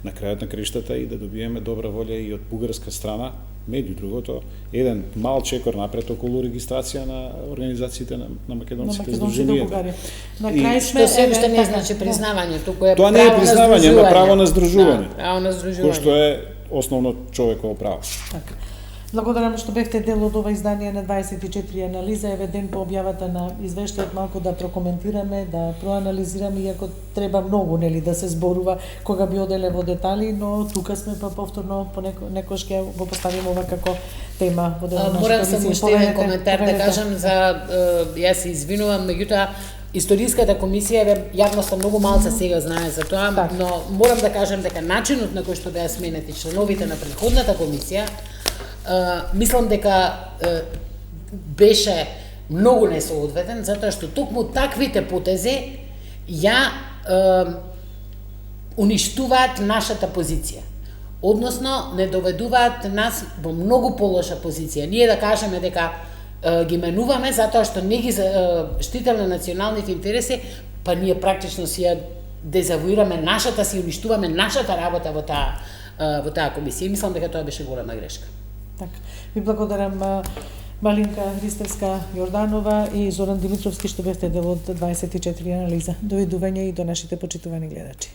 [SPEAKER 2] на крајот на криштата и да добиеме добра волја и од бугарска страна, меѓу другото, еден мал чекор напред околу регистрација на организациите на македонските здруженија.
[SPEAKER 1] На крај сме
[SPEAKER 3] што се уште не значи признавање, туку е
[SPEAKER 2] Тоа не е признавање, на право на здружување.
[SPEAKER 3] Да, право на здружување.
[SPEAKER 2] Кој што е основно човеково право.
[SPEAKER 1] Така. Благодарам што бевте дел од ова издание на 24 анализа. Еве ден по објавата на извештајот малку да прокоментираме, да проанализираме, иако треба многу нели да се зборува кога би оделе во детали, но тука сме па повторно некош ќе го поставиме ова како тема во дел на нашата
[SPEAKER 3] Морам само уште еден коментар да кажам за јас се извинувам, меѓутоа Историската комисија е јавноста многу малце сега знае за тоа, но морам да кажам дека начинот на кој што беа сменети членовите на претходната комисија, мислам дека беше многу несоодветен, затоа што токму таквите потези уништуваат нашата позиција. Односно, не доведуваат нас во многу полоша позиција. Ние да кажеме дека ги менуваме затоа што не ги штителе националните интереси, па ние практично си ја дезавуираме нашата, си уништуваме нашата работа во таа комисија. Мислам дека тоа беше голема грешка.
[SPEAKER 1] Така. Ви благодарам Малинка Ристевска Јорданова и Зоран Димитровски што бевте дел од 24 анализа. Довидување и до нашите почитувани гледачи.